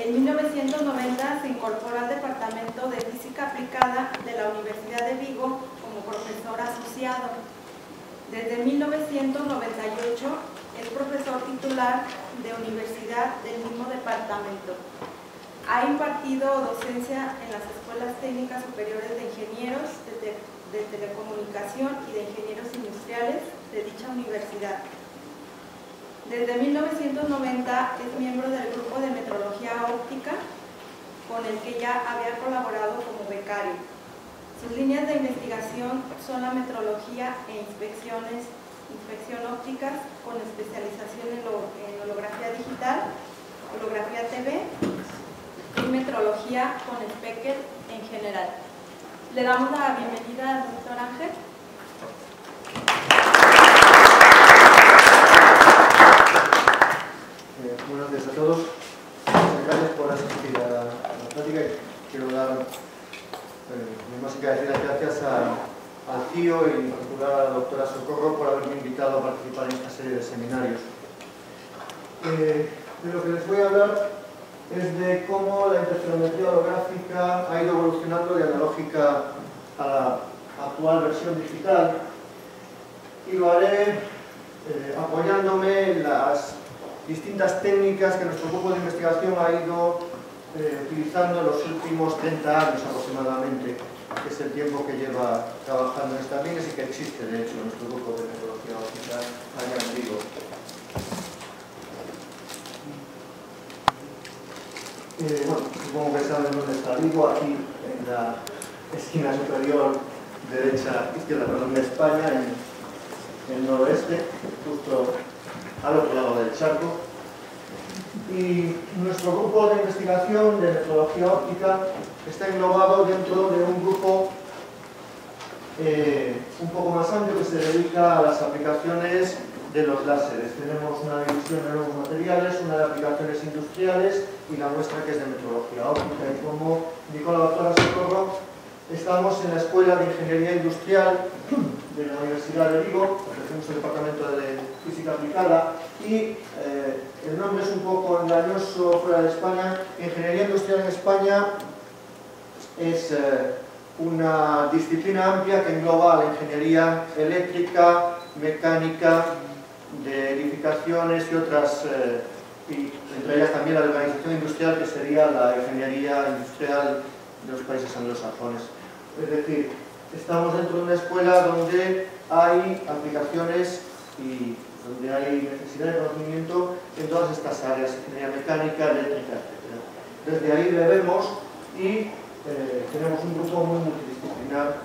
En 1990 se incorpora al Departamento de Física Aplicada de la Universidad de Vigo como profesor asociado. Desde 1998 es profesor titular de universidad del mismo departamento. Ha impartido docencia en las escuelas técnicas superiores de ingenieros de telecomunicación y de ingenieros industriales de dicha universidad. Desde 1990 es miembro del grupo de metrología óptica, con el que ya había colaborado como becario. Sus líneas de investigación son la metrología e inspección ópticas, con especialización en holografía digital, holografía TV y metrología con Speckle en general. Le damos la bienvenida al doctor Ángel. Buenos días a todos. Muchas gracias por asistir a la plática. Quiero dar, más que decir las gracias al CIO y en particular a la doctora Socorro por haberme invitado a participar en esta serie de seminarios. De lo que les voy a hablar es de cómo la interferometría holográfica ha ido evolucionando de analógica a la actual versión digital, y lo haré apoyándome en las distintas técnicas que nuestro grupo de investigación ha ido utilizando en los últimos 30 años aproximadamente, que es el tiempo que lleva trabajando en estas líneas y que existe, de hecho, nuestro grupo de metrología óptica allá en Vigo. Bueno, supongo que saben dónde está Vigo, aquí en la esquina superior derecha, izquierda, perdón, de España, en el noroeste, justo al otro lado del charco. Y nuestro grupo de investigación de metrología óptica está englobado dentro de un grupo un poco más amplio que se dedica a las aplicaciones de los láseres. Tenemos una división de nuevos materiales, una de aplicaciones industriales y la nuestra, que es de metrología óptica. Y como indicó la doctora Socorro, estamos en la Escuela de Ingeniería Industrial de la Universidad de Vigo, pertenecemos al Departamento de Física Aplicada, y el nombre es un poco engañoso fuera de España. Ingeniería Industrial en España es una disciplina amplia que engloba la ingeniería eléctrica, mecánica, de edificaciones y otras, y entre ellas también la organización industrial, que sería la ingeniería industrial de los países anglosajones. Es decir, estamos dentro de una escuela donde hay aplicaciones y donde hay necesidad de conocimiento en todas estas áreas, ingeniería mecánica, eléctrica, etc. Desde ahí bebemos y tenemos un grupo muy multidisciplinar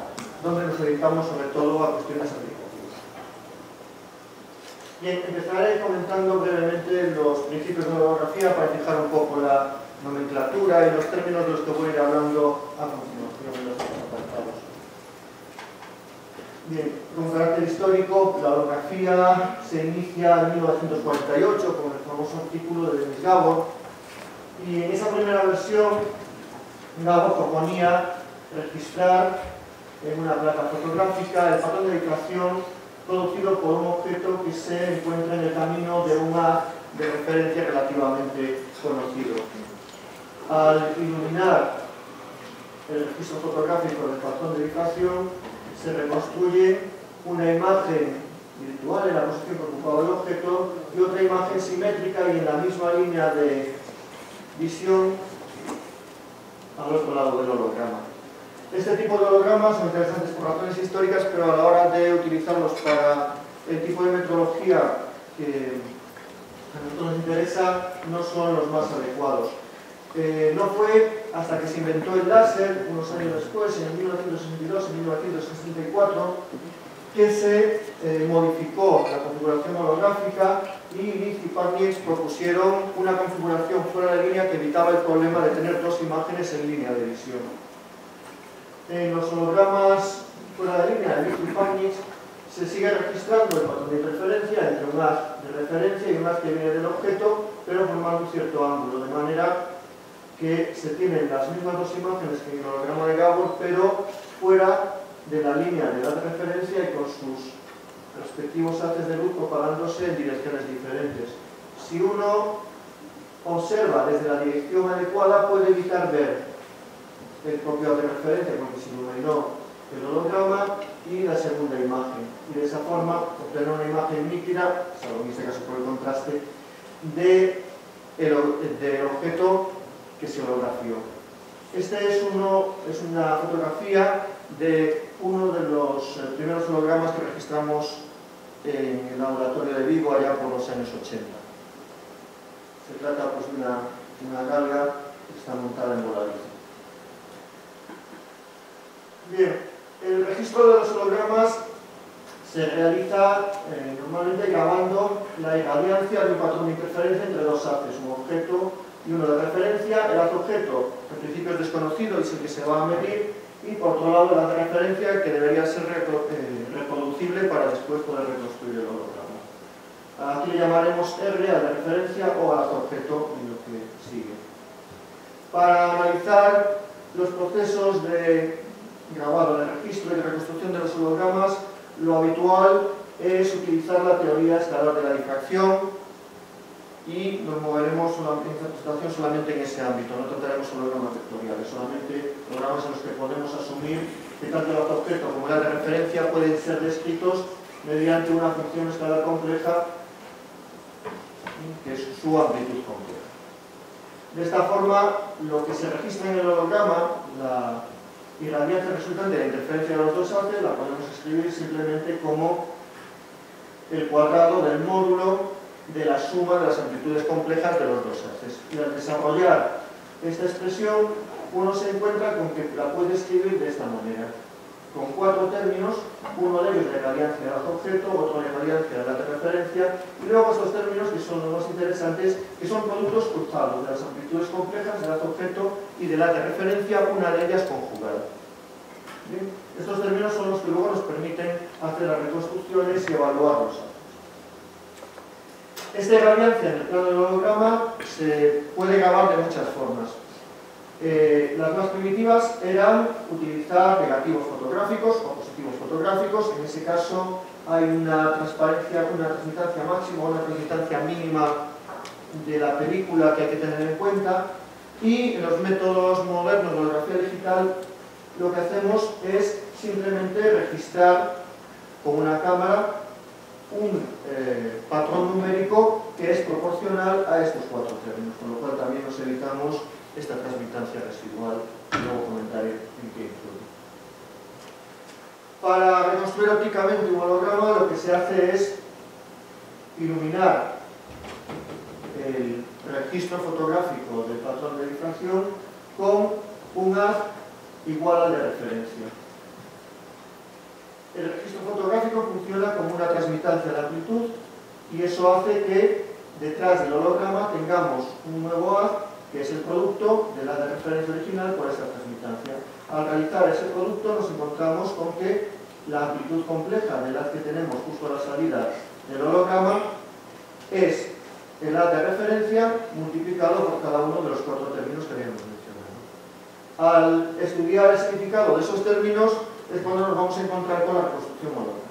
donde nos dedicamos sobre todo a cuestiones aplicativas. Bien, empezaré comentando brevemente los principios de holografía para fijar un poco la nomenclatura y los términos de los que voy a ir hablando a continuación en los apartados. Bien, con carácter histórico, la holografía se inicia en 1948 con el famoso artículo de Denis Gabor, y en esa primera versión Gabor proponía registrar en una placa fotográfica el patrón de difracción producido por un objeto que se encuentra en el camino de un haz de referencia relativamente conocido. Al iluminar el registro fotográfico del patrón de difracción, se reconstruye una imagen virtual en la posición que ocupaba el objeto y otra imagen simétrica y en la misma línea de visión al otro lado del holograma. Este tipo de hologramas son interesantes por razones históricas, pero a la hora de utilizarlos para el tipo de metrología que a nosotros nos interesa, no son los más adecuados. No fue hasta que se inventó el láser, unos años después, en 1962 y 1964, que se modificó la configuración holográfica y Leith y Parnier propusieron una configuración fuera de línea que evitaba el problema de tener dos imágenes en línea de visión. En los hologramas fuera de línea de Leith y Parnier se sigue registrando el patrón de interferencia entre un haz de referencia y un haz que viene del objeto, pero formando un cierto ángulo, de manera que se tienen las mismas dos imágenes que en el holograma de Gabor, pero fuera de la línea de haz de referencia y con sus respectivos haces de luz propagándose en direcciones diferentes. Si uno observa desde la dirección adecuada puede evitar ver el propio de referencia, porque se iluminó el holograma y la segunda imagen. Y de esa forma obtener una imagen nítida, salvo en este caso por el contraste, del objeto que se holografió. Esta es una fotografía de uno de los primeros hologramas que registramos en el laboratorio de Vigo allá por los años 80. Se trata pues, de una galga que está montada en voladizo. Bien, el registro de los hologramas se realiza normalmente grabando la irradiancia de un patrón de interferencia entre dos haces, un objeto y uno de referencia. El haz objeto en principio es desconocido y es el que se va a medir, y por otro lado el haz de referencia, que debería ser reproducible para después poder reconstruir el holograma. Aquí le llamaremos R a la referencia o al haz objeto en lo que sigue. Para analizar los procesos de grabado, de registro y de reconstrucción de los hologramas, lo habitual es utilizar la teoría escalar de la difracción, y nos moveremos en esta presentación solamente en ese ámbito. No trataremos hologramas vectoriales, solamente hologramas en los que podemos asumir que tanto el haz objeto como el haz de referencia pueden ser descritos mediante una función escalar compleja que es su amplitud compleja. De esta forma, lo que se registra en el holograma, la irradiancia resultante de la interferencia de los dos haces, la podemos escribir simplemente como el cuadrado del módulo de la suma de las amplitudes complejas de los dos haces. Y al desarrollar esta expresión, uno se encuentra con que la puede escribir de esta manera, con cuatro términos, uno de ellos de irradiancia del haz objeto, otro de irradiancia del haz de referencia, y luego estos términos que son los más interesantes, que son productos cruzados de las amplitudes complejas del haz objeto y del haz de referencia, una de ellas conjugada. ¿Bien? Estos términos son los que luego nos permiten hacer las reconstrucciones y evaluar los haces. Esta irradiancia en el plano del holograma se puede grabar de muchas formas. Las más primitivas eran utilizar negativos fotográficos o positivos fotográficos. En ese caso hay una transparencia, una transmitancia máxima o una transmitancia mínima de la película que hay que tener en cuenta. Y en los métodos modernos de holografía digital lo que hacemos es simplemente registrar con una cámara un patrón numérico que es proporcional a estos cuatro términos, con lo cual también nos evitamos esta transmitancia residual, y luego comentaré en qué influye. Para reconstruir ópticamente un holograma, lo que se hace es iluminar el registro fotográfico del patrón de difracción con un haz igual al de referencia. El registro fotográfico funciona como una transmitancia de amplitud, y eso hace que detrás del holograma tengamos un nuevo haz que es el producto del haz de referencia original por esa transmitancia. Al realizar ese producto nos encontramos con que la amplitud compleja del haz que tenemos justo a la salida del holograma es el haz de referencia multiplicado por cada uno de los cuatro términos que habíamos mencionado. Al estudiar el significado de esos términos es cuando nos vamos a encontrar con la reconstrucción holográfica.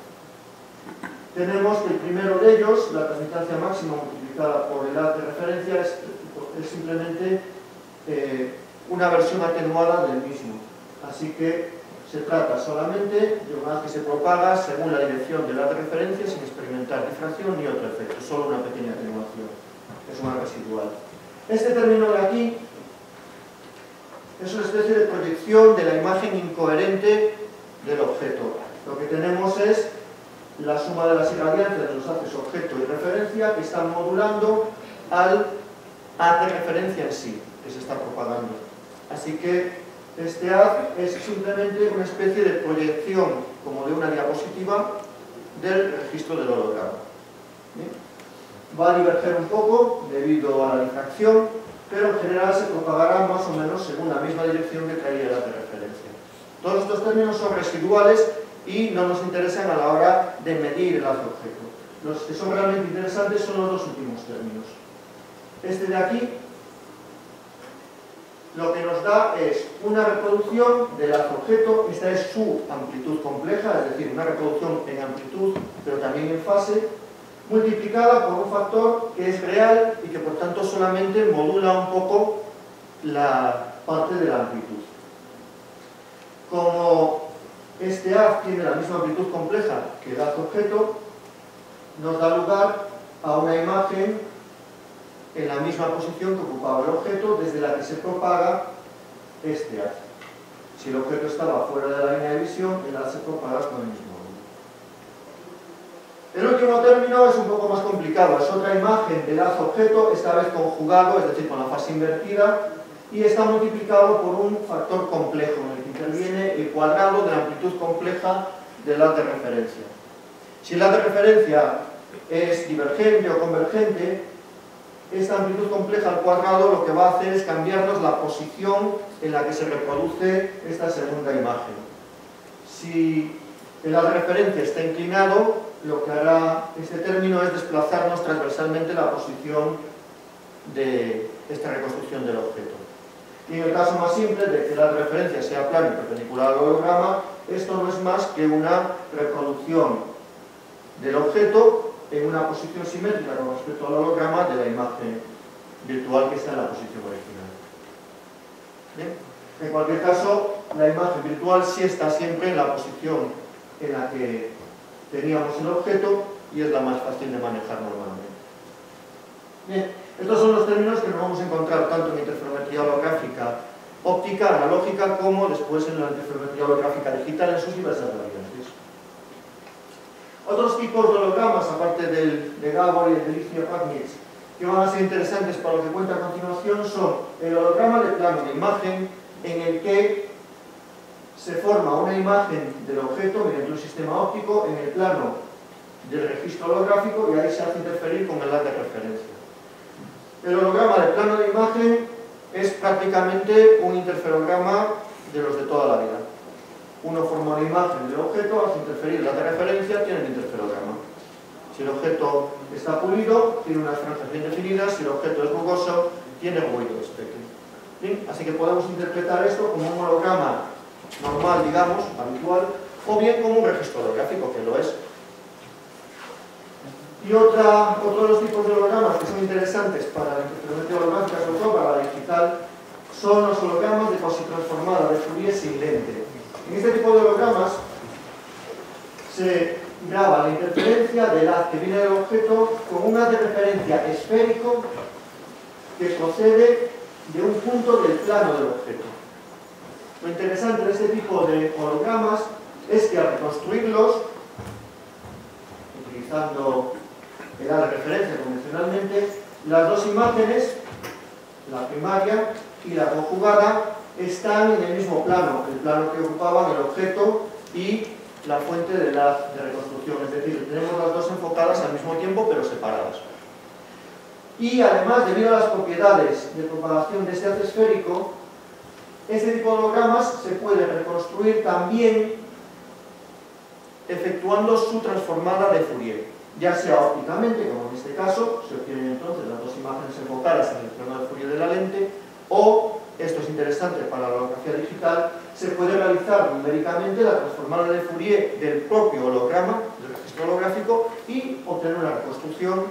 Tenemos que el primero de ellos, la transmitancia máxima multiplicada por el haz de referencia, es simplemente una versión atenuada del mismo. Así que se trata solamente de un haz que se propaga según la dirección del haz de referencia sin experimentar difracción ni otro efecto, solo una pequeña atenuación. Es un haz residual. Este término de aquí es una especie de proyección de la imagen incoherente del objeto. Lo que tenemos es la suma de las irradiancias de los haces objeto y referencia que están modulando al haz de referencia en sí, que se está propagando. Así que este haz es simplemente una especie de proyección, como de una diapositiva, del registro del holograma. ¿Bien? Va a diverger un poco debido a la difracción, pero en general se propagará más o menos según la misma dirección que traía el haz de referencia. Todos estos términos son residuales y no nos interesan a la hora de medir el haz objeto. Los que son realmente interesantes son los dos últimos términos. Este de aquí lo que nos da es una reproducción del haz objeto. Esta es su amplitud compleja, es decir, una reproducción en amplitud pero también en fase, multiplicada por un factor que es real y que por tanto solamente modula un poco la parte de la amplitud. Como este haz tiene la misma amplitud compleja que el haz objeto, nos da lugar a una imagen en la misma posición que ocupaba el objeto desde la que se propaga este haz. Si el objeto estaba fuera de la línea de visión, el haz se propaga con el mismo ángulo. El último término es un poco más complicado, es otra imagen del haz objeto, esta vez conjugado, es decir, con la fase invertida, y está multiplicado por un factor complejo en el que interviene el cuadrado de la amplitud compleja del haz de referencia. Si el haz de referencia es divergente o convergente, esta amplitud compleja al cuadrado lo que va a hacer es cambiarnos la posición en la que se reproduce esta segunda imagen. Si el haz de referencia está inclinado, lo que hará este término es desplazarnos transversalmente la posición de esta reconstrucción del objeto. Y en el caso más simple de que el haz de referencia sea plano y perpendicular al holograma, esto no es más que una reproducción del objeto en una posición simétrica con respecto al holograma de la imagen virtual que está en la posición original. ¿Bien? En cualquier caso, la imagen virtual sí está siempre en la posición en la que teníamos el objeto y es la más fácil de manejar normalmente. Bien, estos son los términos que nos vamos a encontrar tanto en interferometría holográfica óptica, analógica, como después en la interferometría holográfica digital en sus diversas variantes. Otros tipos de hologramas, aparte del de Gabor y el de Lichner-Pagnitz, que van a ser interesantes para lo que cuenta a continuación, son el holograma de plano de imagen, en el que se forma una imagen del objeto mediante un sistema óptico en el plano del registro holográfico y ahí se hace interferir con el haz de referencia. El holograma de plano de imagen es prácticamente un interferograma de los de toda la vida. Uno forma una imagen del objeto, hace interferir el haz de referencia, tiene el interferograma. Si el objeto está pulido, tiene unas franjas bien definidas; si el objeto es rugoso, tiene ruido de espectro. ¿Bien? Así que podemos interpretar esto como un holograma normal, digamos, habitual, o bien como un registro holográfico, que lo es. Y otro de los tipos de hologramas que son interesantes para la interferometría holográfica, sobre todo para la digital, son los hologramas de positransformada de Fourier sin lente. En este tipo de hologramas se graba la interferencia del haz que viene del objeto con un haz de referencia esférico que procede de un punto del plano del objeto. Lo interesante de este tipo de hologramas es que al reconstruirlos, utilizando el haz de referencia convencionalmente, las dos imágenes, la primaria y la conjugada, están en el mismo plano, el plano que ocupaban el objeto y la fuente del haz de reconstrucción. Es decir, tenemos las dos enfocadas al mismo tiempo, pero separadas. Y además, debido a las propiedades de propagación de este haz esférico, este tipo de hologramas se puede reconstruir también efectuando su transformada de Fourier, ya sea ópticamente, como en este caso, se obtienen entonces las dos imágenes enfocadas en el plano de Fourier de la lente, o, esto es interesante para la holografía digital, se puede realizar numéricamente la transformada de Fourier del propio holograma, del registro holográfico, y obtener una reconstrucción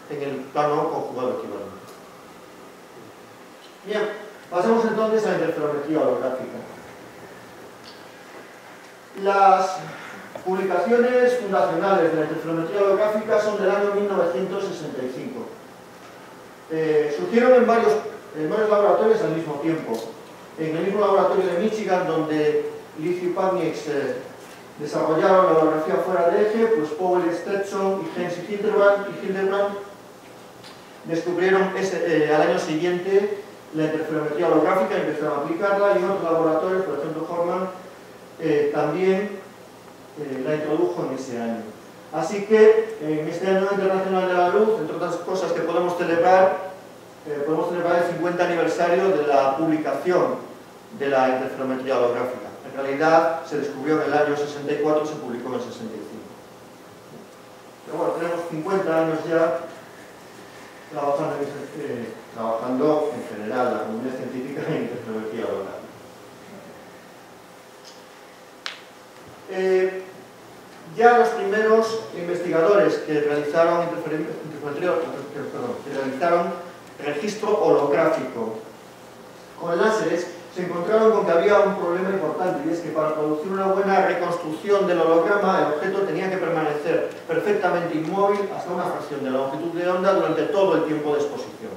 en el plano conjugado equivalente. Bien, pasemos entonces a la interferometría holográfica. Las publicaciones fundacionales de la interferometría holográfica son del año 1965. Surgieron en varios laboratorios al mismo tiempo. En el mismo laboratorio de Michigan, donde Lichner y Pagnitz desarrollaron la holografía fuera de eje, pues Powell, Stetson y Heinz y Hildebrand descubrieron al año siguiente la interferometría holográfica y empezaron a aplicarla, y en otros laboratorios, por ejemplo Horman, también la introdujo en ese año. Así que en este año internacional de la luz, entre otras cosas que podemos celebrar el 50 aniversario de la publicación de la interferometría holográfica. En realidad se descubrió en el año 64 y se publicó en el 65. Pero bueno, tenemos 50 años ya trabajando en general la comunidad científica en interferometría holográfica. Ya los primeros investigadores que realizaron registro holográfico con láseres se encontraron con que había un problema importante, y es que para producir una buena reconstrucción del holograma, el objeto tenía que permanecer perfectamente inmóvil hasta una fracción de la longitud de onda durante todo el tiempo de exposición.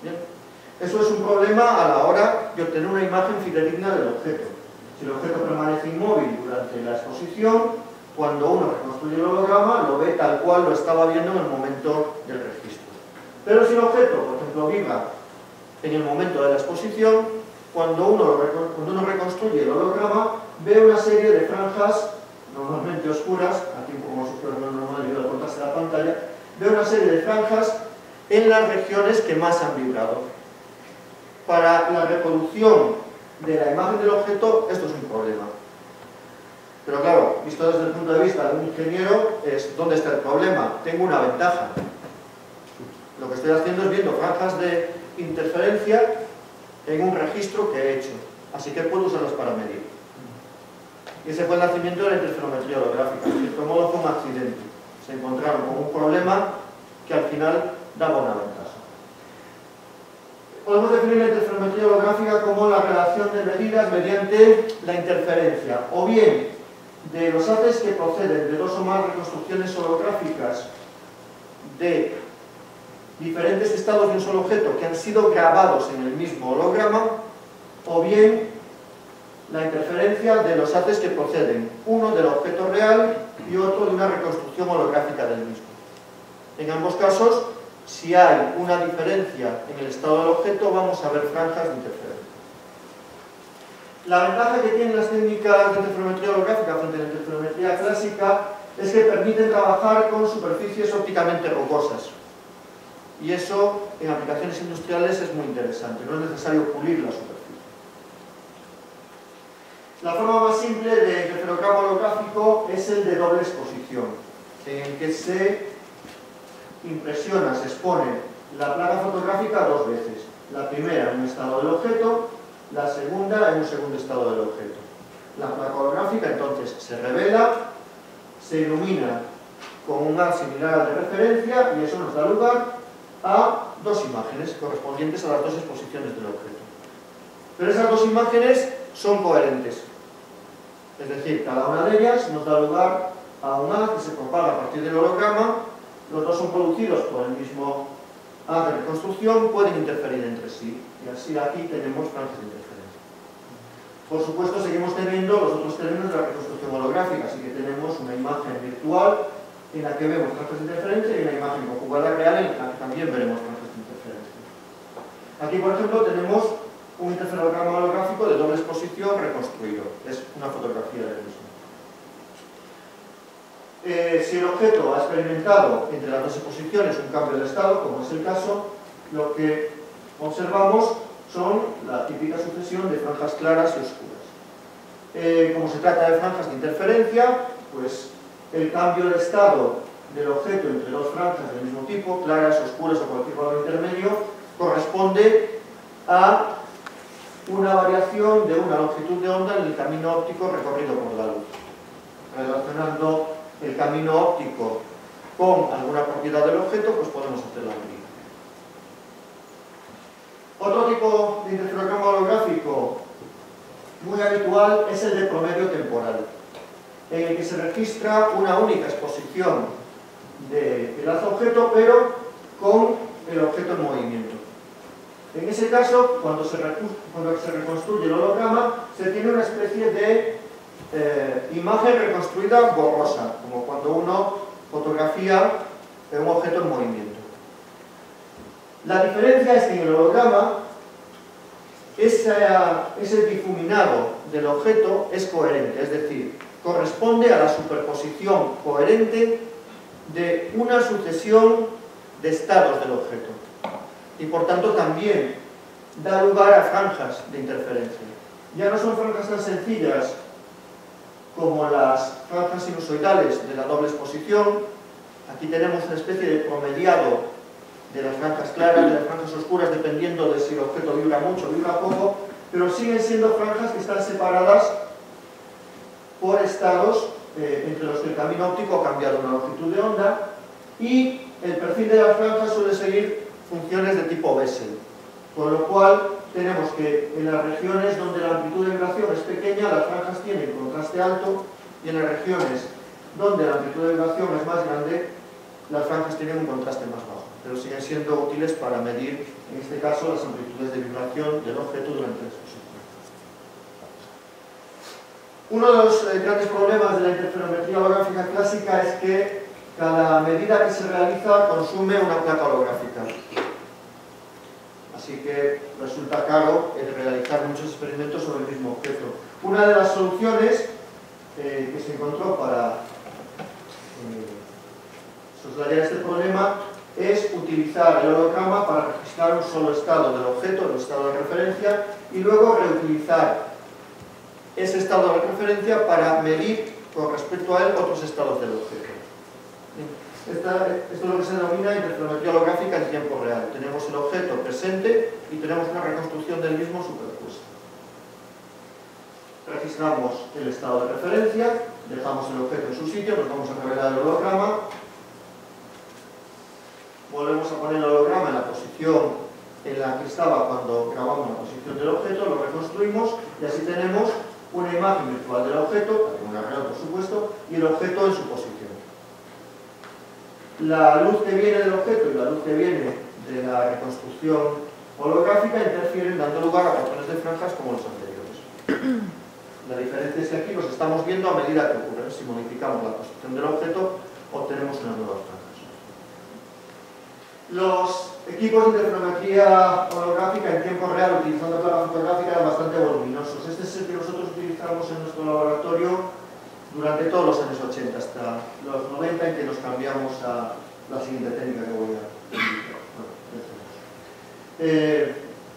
¿Bien? Eso es un problema a la hora de obtener una imagen fidedigna del objeto. Si el objeto permanece inmóvil durante la exposición, cuando uno reconstruye el holograma, lo ve tal cual lo estaba viendo en el momento del registro. Pero si el objeto, por ejemplo, vibra en el momento de la exposición, cuando uno reconstruye el holograma, ve una serie de franjas, normalmente oscuras, aquí como si fuera normal debido al contraste de la pantalla, ve una serie de franjas en las regiones que más han vibrado. Para la reproducción de la imagen del objeto, esto es un problema. Pero claro, visto desde el punto de vista de un ingeniero, ¿dónde está el problema? Tengo una ventaja. Lo que estoy haciendo es viendo franjas de interferencia en un registro que he hecho, así que puedo usarlos para medir. Y ese fue el nacimiento de la interferometría holográfica. De cierto modo fue un accidente. Se encontraron con un problema que al final daba una ventaja. Podemos definir la interferometría holográfica como la relación de medidas mediante la interferencia, o bien de los haces que proceden de dos o más reconstrucciones holográficas de diferentes estados de un solo objeto que han sido grabados en el mismo holograma, o bien la interferencia de los haces que proceden, uno del objeto real y otro de una reconstrucción holográfica del mismo. En ambos casos, si hay una diferencia en el estado del objeto, vamos a ver franjas de interferencia. La ventaja que tienen las técnicas de interferometría holográfica frente a la interferometría clásica es que permiten trabajar con superficies ópticamente rugosas. Y eso, en aplicaciones industriales, es muy interesante. No es necesario pulir la superficie. La forma más simple de interferograma holográfico es el de doble exposición, en el que se impresiona, se expone la placa fotográfica dos veces. La primera en un estado del objeto, la segunda en un segundo estado del objeto. La placa holográfica entonces se revela, se ilumina con un haz similar al de referencia y eso nos da lugar a dos imágenes correspondientes a las dos exposiciones del objeto. Pero esas dos imágenes son coherentes. Es decir, cada una de ellas nos da lugar a un haz que se propaga a partir del holograma. Los dos son producidos por el mismo haz de reconstrucción, pueden interferir entre sí. Y así aquí tenemos franjas de interferencia. Por supuesto, seguimos teniendo los otros términos de la reconstrucción holográfica, así que tenemos una imagen virtual en la que vemos franjas de interferencia y una imagen conjugada real en la que también veremos franjas de interferencia. Aquí, por ejemplo, tenemos un interferograma holográfico de doble exposición reconstruido. Es una fotografía del mismo. Si el objeto ha experimentado entre las dos exposiciones un cambio de estado, como es el caso, lo que observamos son la típica sucesión de franjas claras y oscuras. Como se trata de franjas de interferencia, pues el cambio de estado del objeto entre dos franjas del mismo tipo, claras, oscuras o cualquier valor intermedio, corresponde a una variación de una longitud de onda en el camino óptico recorrido por la luz. Relacionando el camino óptico con alguna propiedad del objeto, pues podemos hacer la medida. Otro tipo de interferograma holográfico muy habitual es el de promedio temporal, en el que se registra una única exposición del haz objeto, pero con el objeto en movimiento. En ese caso, cuando se reconstruye el holograma, se tiene una especie de imagen reconstruida borrosa, como cuando uno fotografía un objeto en movimiento. La diferencia es que en el holograma ese difuminado del objeto es coherente, es decir, corresponde a la superposición coherente de una sucesión de estados del objeto y por tanto también da lugar a franjas de interferencia. Ya no son franjas tan sencillas como las franjas sinusoidales de la doble exposición. Aquí tenemos una especie de promediado de las franjas claras, de las franjas oscuras, dependiendo de si el objeto vibra mucho o vibra poco, pero siguen siendo franjas que están separadas por estados entre los que el camino óptico ha cambiado una longitud de onda, y el perfil de las franjas suele seguir funciones de tipo Bessel, con lo cual tenemos que en las regiones donde la amplitud de vibración es pequeña, las franjas tienen contraste alto, y en las regiones donde la amplitud de vibración es más grande, las franjas tienen un contraste más bajo, pero siguen siendo útiles para medir, en este caso, las amplitudes de vibración del objeto durante la exposición. Uno de los grandes problemas de la interferometría holográfica clásica es que cada medida que se realiza consume una placa holográfica. Así que resulta caro realizar muchos experimentos sobre el mismo objeto. Una de las soluciones que se encontró para soslayar este problema es utilizar el holograma para registrar un solo estado del objeto, el estado de referencia, y luego reutilizar ese estado de referencia para medir con respecto a él otros estados del objeto. Esto es lo que se denomina interferometría holográfica en tiempo real. Tenemos el objeto presente y tenemos una reconstrucción del mismo superpuesta. Registramos el estado de referencia, dejamos el objeto en su sitio, nos vamos a revelar el holograma, volvemos a poner el holograma en la posición en la que estaba cuando grabamos la posición del objeto, lo reconstruimos y así tenemos una imagen virtual del objeto, una real por supuesto, y el objeto en su posición. La luz que viene del objeto y la luz que viene de la reconstrucción holográfica interfieren dando lugar a patrones de franjas como los anteriores. La diferencia es que aquí los estamos viendo a medida que ocurren. Si modificamos la posición del objeto, obtenemos unas nuevas franjas. Los equipos de interferometría holográfica en tiempo real utilizando placa fotográfica eran bastante voluminosos. Este es el que nosotros utilizamos en nuestro laboratorio durante todos los años 80, hasta los 90, en que nos cambiamos a la siguiente técnica que voy a indicar.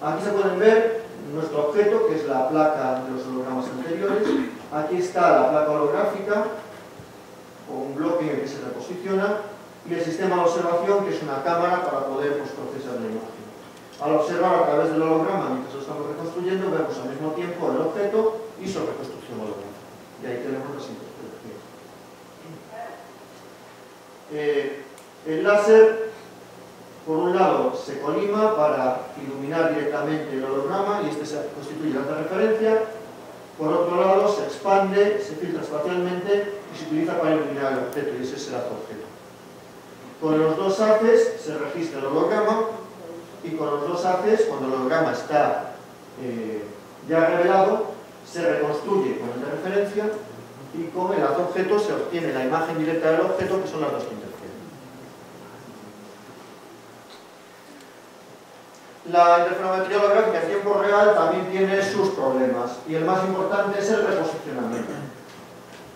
Aquí se pueden ver nuestro objeto, que es la placa de los hologramas anteriores. Aquí está la placa holográfica, o un bloque en el que se reposiciona, y el sistema de observación, que es una cámara para poder procesar la imagen. Al observar a través del holograma, mientras lo estamos reconstruyendo, vemos al mismo tiempo el objeto y su reconstrucción holográfica. Y ahí tenemos las interferencias. El láser, por un lado, se colima para iluminar directamente el holograma y este se constituye la referencia. Por otro lado, se expande, se filtra espacialmente y se utiliza para iluminar el objeto, y ese es el haz objeto. Con los dos haces se registra el holograma, y con los dos haces, cuando el holograma está ya revelado, se reconstruye con el de referencia, y con el haz objeto se obtiene la imagen directa del objeto, que son las dos que interfieren. La interferometría holográfica en tiempo real también tiene sus problemas, y el más importante es el reposicionamiento.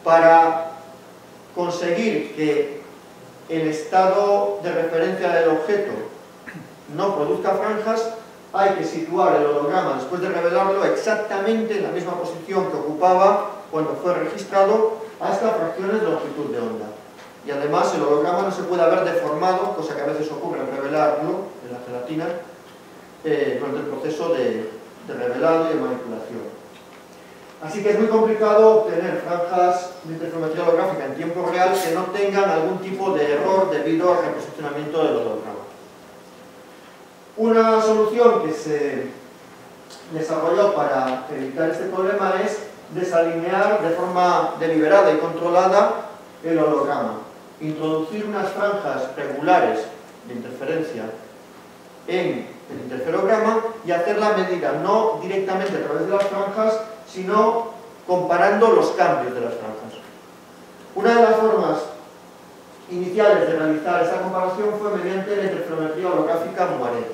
Para conseguir que el estado de referencia del objeto no produzca franjas, hay que situar el holograma después de revelarlo exactamente en la misma posición que ocupaba cuando fue registrado, hasta fracciones de longitud de onda. Y además el holograma no se puede haber deformado, cosa que a veces ocurre al revelarlo en la gelatina, durante el proceso de revelado y de manipulación. Así que es muy complicado obtener franjas de interferometría holográfica en tiempo real que no tengan algún tipo de error debido al reposicionamiento del holograma. Una solución que se desarrolló para evitar este problema es desalinear de forma deliberada y controlada el holograma. Introducir unas franjas regulares de interferencia en el interferograma y hacer la medida no directamente a través de las franjas, sino comparando los cambios de las franjas. Una de las formas iniciales de realizar esta comparación fue mediante la interferometría holográfica Moiré.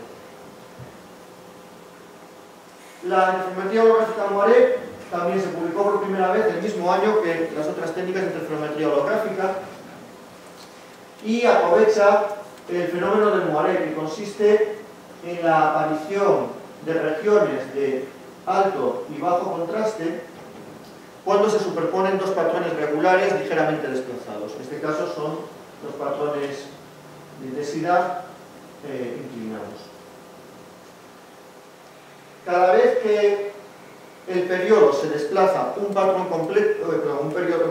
La interferometría holográfica Moiré también se publicó por primera vez el mismo año que las otras técnicas de interferometría holográfica y aprovecha el fenómeno de Moiré, que consiste en la aparición de regiones de alto y bajo contraste cuando se superponen dos patrones regulares ligeramente desplazados. En este caso son los patrones de intensidad inclinados. Cada vez que el periodo se desplaza un periodo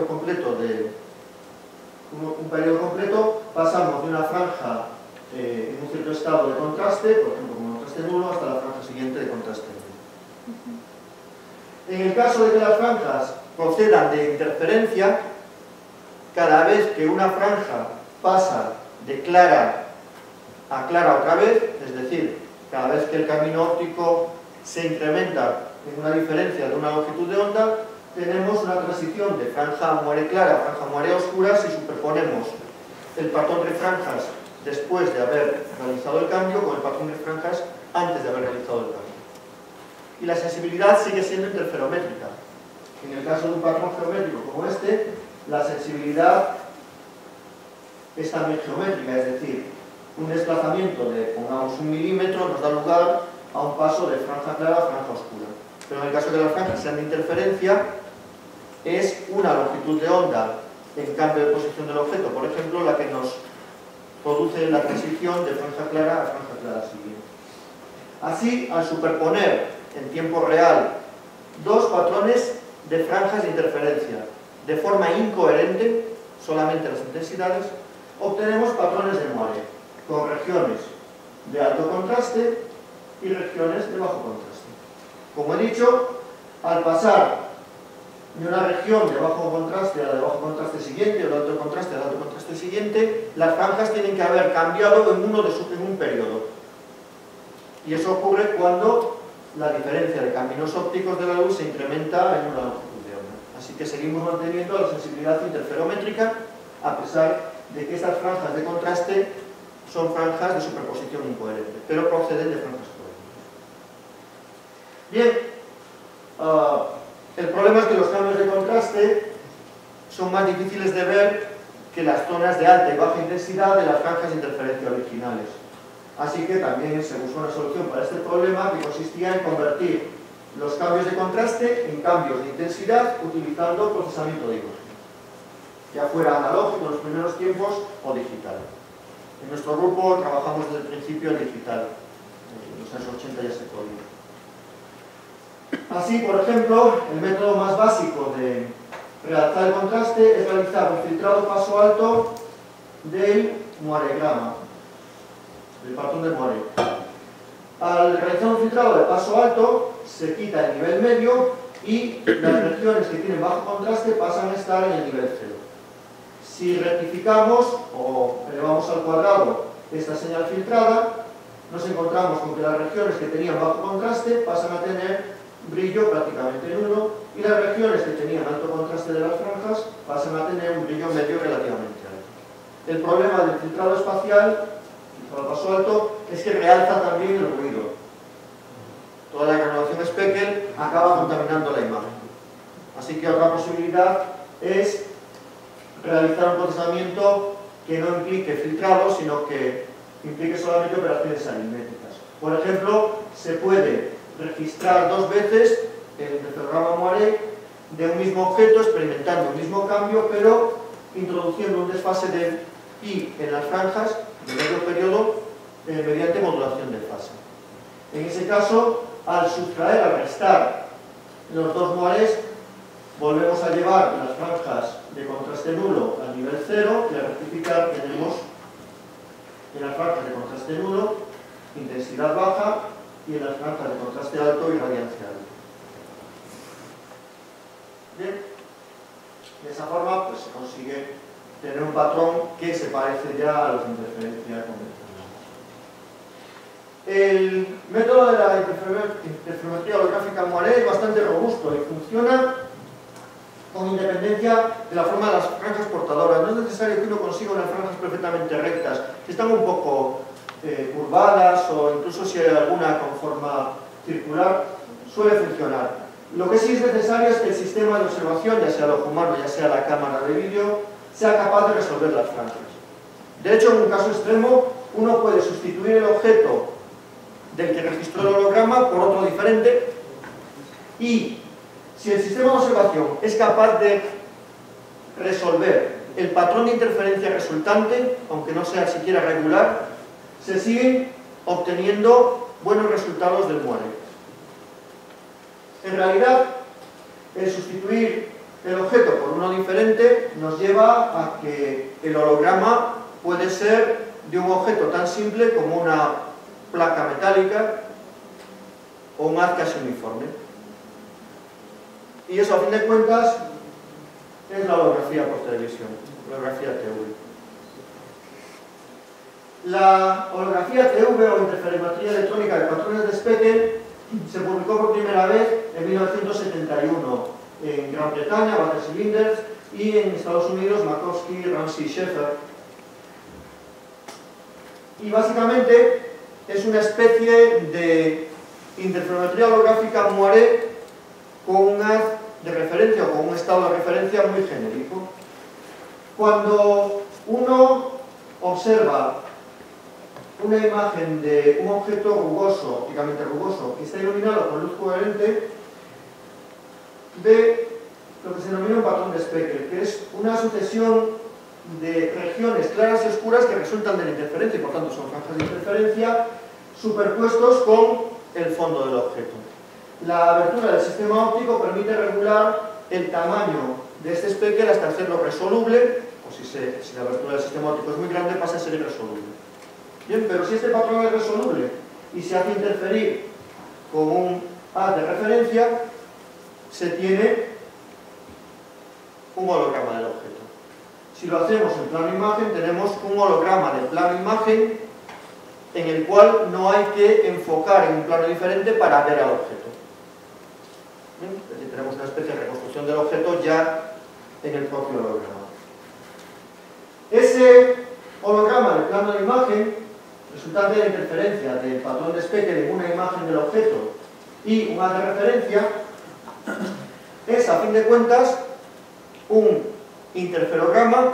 completo, pasamos de una franja en un cierto estado de contraste, por ejemplo como contraste nulo, hasta la franja siguiente de contraste nulo. En el caso de que las franjas procedan de interferencia, cada vez que una franja pasa de clara a clara otra vez, es decir, cada vez que el camino óptico se incrementa en una diferencia de una longitud de onda, tenemos una transición de franja muere clara a franja muere oscura si superponemos el patrón de franjas después de haber realizado el cambio con el patrón de franjas antes de haber realizado el cambio. Y la sensibilidad sigue siendo interferométrica. En el caso de un patrón geométrico como este, la sensibilidad es también geométrica, es decir, un desplazamiento de, pongamos, 1 milímetro nos da lugar a un paso de franja clara a franja oscura. Pero en el caso de que las franjas sean de interferencia, es una longitud de onda en cambio de posición del objeto, por ejemplo, la que nos produce la transición de franja clara a franja clara siguiente. Así, al superponer en tiempo real dos patrones de franjas de interferencia de forma incoherente, solamente las intensidades, obtenemos patrones de Moiré, con regiones de alto contraste y regiones de bajo contraste. Como he dicho, al pasar de una región de bajo contraste a la de bajo contraste siguiente o de alto contraste al alto contraste siguiente, las franjas tienen que haber cambiado en un periodo. Y eso ocurre cuando la diferencia de caminos ópticos de la luz se incrementa en una longitud de onda. Así que seguimos manteniendo la sensibilidad interferométrica a pesar de que estas franjas de contraste son franjas de superposición incoherente, pero proceden de franjas coherentes. Bien, el problema es que los cambios de contraste son más difíciles de ver que las zonas de alta y baja intensidad de las franjas de interferencia originales. Así que también se buscó una solución para este problema que consistía en convertir los cambios de contraste en cambios de intensidad utilizando procesamiento de imagen, ya fuera analógico en los primeros tiempos o digital. En nuestro grupo trabajamos desde el principio en digital, en los años 80 ya se podía. Así, por ejemplo, el método más básico de realzar el contraste es realizar un filtrado paso alto del moiregrama, del patrón de Moiré. Al realizar un filtrado de paso alto, se quita el nivel medio y las regiones que tienen bajo contraste pasan a estar en el nivel cero. Si rectificamos o elevamos al cuadrado esta señal filtrada, nos encontramos con que las regiones que tenían bajo contraste pasan a tener brillo prácticamente nulo y las regiones que tenían alto contraste de las franjas pasan a tener un brillo medio relativamente alto. El problema del filtrado espacial, filtrado paso alto, es que realza también el ruido. Toda la granulación Speckle acaba contaminando la imagen. Así que otra posibilidad es realizar un procesamiento que no implique filtrado, sino que implique solamente operaciones aritméticas. Por ejemplo, se puede registrar dos veces el interferograma Moiré de un mismo objeto, experimentando el mismo cambio, pero introduciendo un desfase de pi en las franjas de medio periodo mediante modulación de fase. En ese caso, al sustraer, al restar los dos Moirés, volvemos a llevar las franjas de contraste nulo al nivel cero y al rectificar tenemos en las franjas de contraste nulo intensidad baja y en las franjas de contraste alto irradiancia alta. Bien, de esa forma pues, se consigue tener un patrón que se parece ya a los de interferencia convencional. El método de la interferometría holográfica Moiré es bastante robusto y funciona con independencia de la forma de las franjas portadoras. No es necesario que uno consiga unas franjas perfectamente rectas. Si están un poco curvadas o incluso si hay alguna con forma circular, suele funcionar. Lo que sí es necesario es que el sistema de observación, ya sea el ojo humano, ya sea la cámara de vídeo, sea capaz de resolver las franjas. De hecho, en un caso extremo, uno puede sustituir el objeto del que registró el holograma por otro diferente y si el sistema de observación es capaz de resolver el patrón de interferencia resultante, aunque no sea siquiera regular, se siguen obteniendo buenos resultados del Moiré. En realidad, el sustituir el objeto por uno diferente nos lleva a que el holograma puede ser de un objeto tan simple como una placa metálica o un haz casi uniforme. Y eso, a fin de cuentas, es la holografía por televisión, la holografía TV. La holografía TV o interferometría electrónica de patrones de Speckle se publicó por primera vez en 1971 en Gran Bretaña, Walter Cylinders, y en Estados Unidos, Makowski, Ramsey, Sheffer. Y básicamente es una especie de interferometría holográfica moiré con un haz de referencia o con un estado de referencia muy genérico. Cuando uno observa una imagen de un objeto rugoso, ópticamente rugoso, que está iluminado con luz coherente, ve lo que se denomina un patrón de Speckle, que es una sucesión de regiones claras y oscuras que resultan de la interferencia y por tanto son franjas de interferencia superpuestos con el fondo del objeto. La abertura del sistema óptico permite regular el tamaño de este Speckle hasta hacerlo resoluble, o si la abertura del sistema óptico es muy grande pasa a ser irresoluble. Bien, pero si este patrón es resoluble y se hace interferir con un haz de referencia, se tiene un holograma del objeto. Si lo hacemos en plano imagen, tenemos un holograma de plano imagen en el cual no hay que enfocar en un plano diferente para ver al objeto. ¿Bien? Es decir, tenemos una especie de reconstrucción del objeto ya en el propio holograma. Ese holograma de plano de imagen, resultante de la interferencia del patrón de Speckle en una imagen del objeto y un haz de referencia, es, a fin de cuentas, un interferograma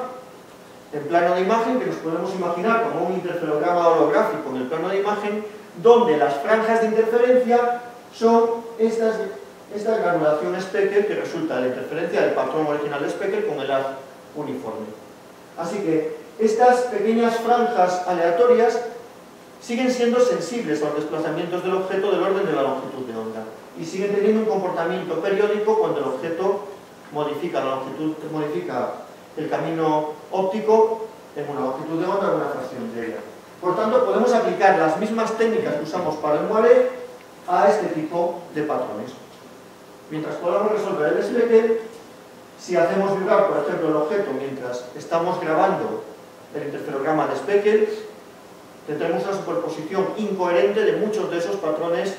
en plano de imagen que nos podemos imaginar como un interferograma holográfico en el plano de imagen, donde las franjas de interferencia son esta granulación Speckle que resulta de la interferencia del patrón original de Speckle con el haz uniforme. Así que estas pequeñas franjas aleatorias siguen siendo sensibles a los desplazamientos del objeto del orden de la longitud de onda y siguen teniendo un comportamiento periódico cuando el objeto modifica el camino óptico en una longitud de onda o en una fracción de ella. Por tanto, podemos aplicar las mismas técnicas que usamos para el moiré a este tipo de patrones. Mientras podamos resolver el Speckle, si hacemos vibrar, por ejemplo, el objeto mientras estamos grabando el interferograma de Speckle, tendremos una superposición incoherente de muchos de esos patrones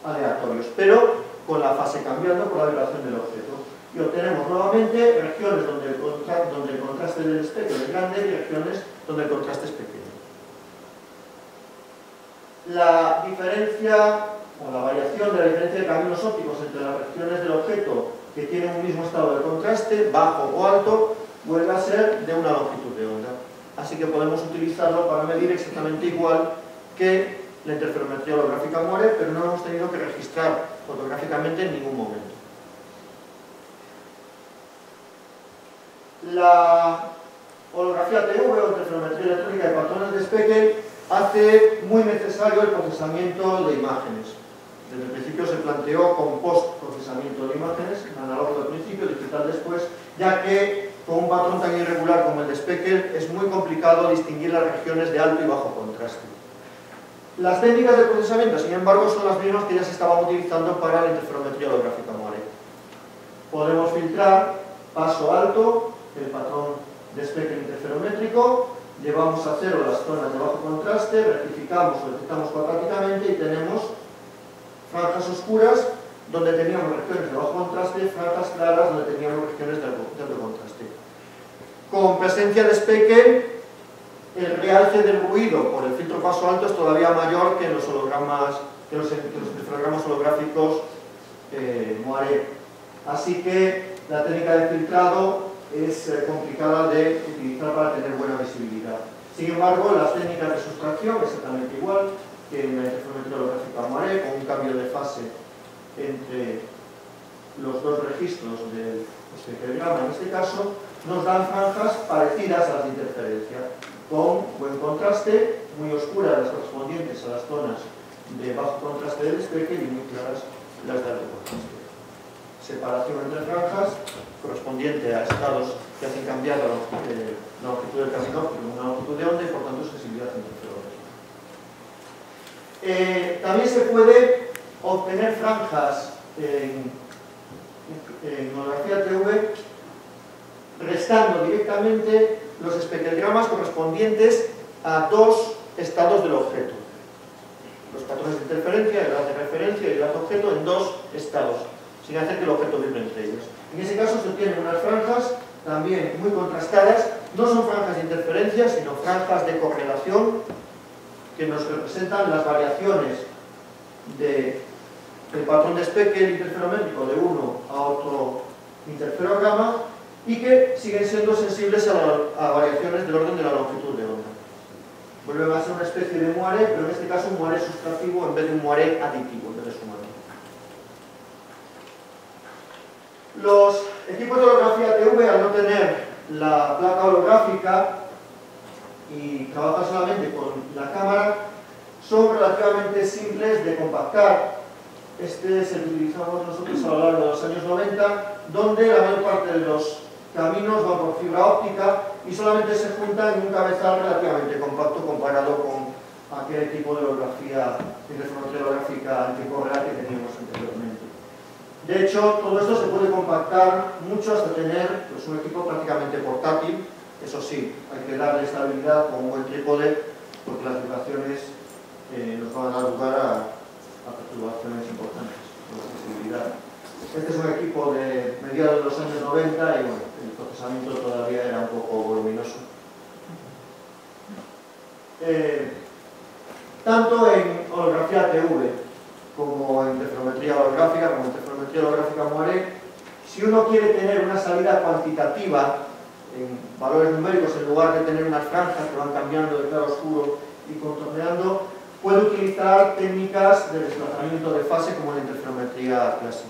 aleatorios, pero con la fase cambiando por la vibración del objeto. Y obtenemos nuevamente regiones donde el contraste del Speckle es grande y regiones donde el contraste es pequeño. La diferencia o la variación de la diferencia de caminos ópticos entre las regiones del objeto que tienen un mismo estado de contraste, bajo o alto, vuelve a ser de una longitud de onda. Así que podemos utilizarlo para medir exactamente igual que la interferometría holográfica moiré, pero no hemos tenido que registrar fotográficamente en ningún momento. La holografía TV o interferometría electrónica de patrones de Speckle hace muy necesario el procesamiento de imágenes. Desde el principio se planteó con post-procesamiento de imágenes, análogo al principio, digital después, ya que con un patrón tan irregular como el de Speckle es muy complicado distinguir las regiones de alto y bajo contraste. Las técnicas de procesamiento, sin embargo, son las mismas que ya se estaban utilizando para la interferometría holográfica moiré. Podemos filtrar paso alto, el patrón de Speckle interferométrico, llevamos a cero las zonas de bajo contraste, rectificamos o detectamos cuadráticamente y tenemos franjas oscuras donde teníamos regiones de bajo contraste, franjas claras donde teníamos regiones de alto contraste. Con presencia de Speckle, el realce del ruido por el filtro paso alto es todavía mayor que en los hologramas, que los interferogramas holográficos moiré. Así que la técnica de filtrado es complicada de utilizar para tener buena visibilidad. Sin embargo, las técnicas de sustracción es exactamente igual que en la interferometría holográfica moiré, con un cambio de fase entre los dos registros del espectrograma, en este caso, nos dan franjas parecidas a las de interferencia, con buen contraste, muy oscuras las correspondientes a las zonas de bajo contraste del Speckle y muy claras las de alto contraste. separación entre franjas correspondiente a estados que hacen cambiar la longitud del camino óptico en una longitud de onda y por tanto sensibilidad interferómetri. También se puede obtener franjas en holografía TV restando directamente los espectrogramas correspondientes a dos estados del objeto. Los patrones de interferencia, el haz de referencia y el haz objeto en dos estados, sin hacer que el objeto vibre entre ellos. En ese caso se obtienen unas franjas también muy contrastadas, no son franjas de interferencia, sino franjas de correlación que nos representan las variaciones del patrón de Speckle interferométrico de uno a otro interferograma y que siguen siendo sensibles a variaciones del orden de la longitud de onda. Vuelven a ser una especie de moiré, pero en este caso un moiré sustractivo en vez de un moiré aditivo, en vez de sumado. Los equipos de holografía TV, al no tener la placa holográfica y trabajar solamente con la cámara, son relativamente simples de compactar. Este es el que utilizamos nosotros a lo largo de los años 90, donde la mayor parte de los caminos van por fibra óptica y solamente se juntan en un cabezal relativamente compacto comparado con aquel tipo de holografía, interferometría holográfica en tiempo real que teníamos anteriormente. De hecho, todo esto se puede compactar mucho hasta tener pues, un equipo prácticamente portátil. Eso sí, hay que darle estabilidad con un buen trípode porque las vibraciones nos van a dar lugar a perturbaciones importantes con la sensibilidad. Este es un equipo de mediados de los años 90 y bueno, el procesamiento todavía era un poco voluminoso. Tanto en holografía TV como en interferometría holográfica, como en interferometría holográfica moiré, si uno quiere tener una salida cuantitativa en valores numéricos en lugar de tener unas franjas que van cambiando de claro a oscuro y contorneando, puede utilizar técnicas de desplazamiento de fase como en la interferometría clásica.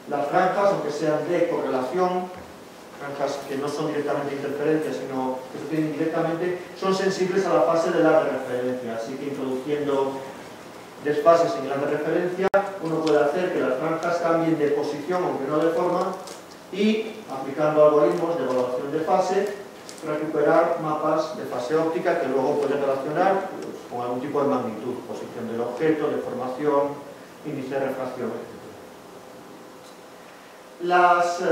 Las franjas, aunque sean de correlación, franjas que no son directamente interferencias, sino que se tienen directamente, son sensibles a la fase del haz de referencia. Así que introduciendo desfases en el haz de referencia, uno puede hacer que las franjas cambien de posición, aunque no de forma, y aplicando algoritmos de evaluación de fase, recuperar mapas de fase óptica que luego puede relacionar pues, con algún tipo de magnitud, posición del objeto, deformación, índice de refracción, etc. Las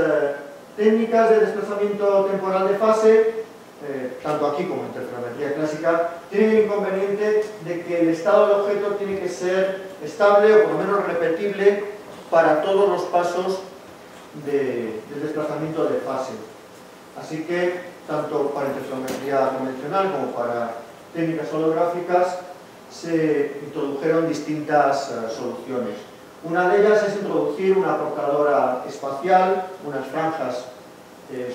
técnicas de desplazamiento temporal de fase, tanto aquí como en interferometría clásica, tienen el inconveniente de que el estado del objeto tiene que ser estable o por lo menos repetible para todos los pasos del desplazamiento de fase. Así que, tanto para interferometría convencional como para técnicas holográficas, se introdujeron distintas soluciones. Una de ellas es introducir una portadora espacial, unas franjas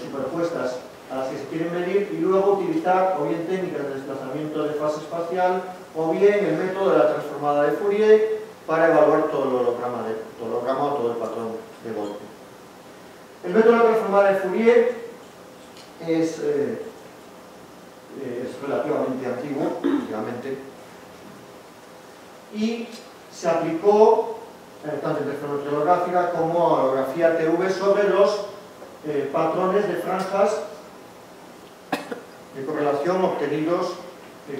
superpuestas a las que se quieren medir y luego utilizar o bien técnicas de desplazamiento de fase espacial o bien el método de la transformada de Fourier para evaluar todo el holograma o todo el patrón de golpe. El método de la transformada de Fourier es relativamente antiguo, efectivamente, y se aplicó tanto en interferometría holográfica como holografía TV sobre los patrones de franjas de correlación obtenidos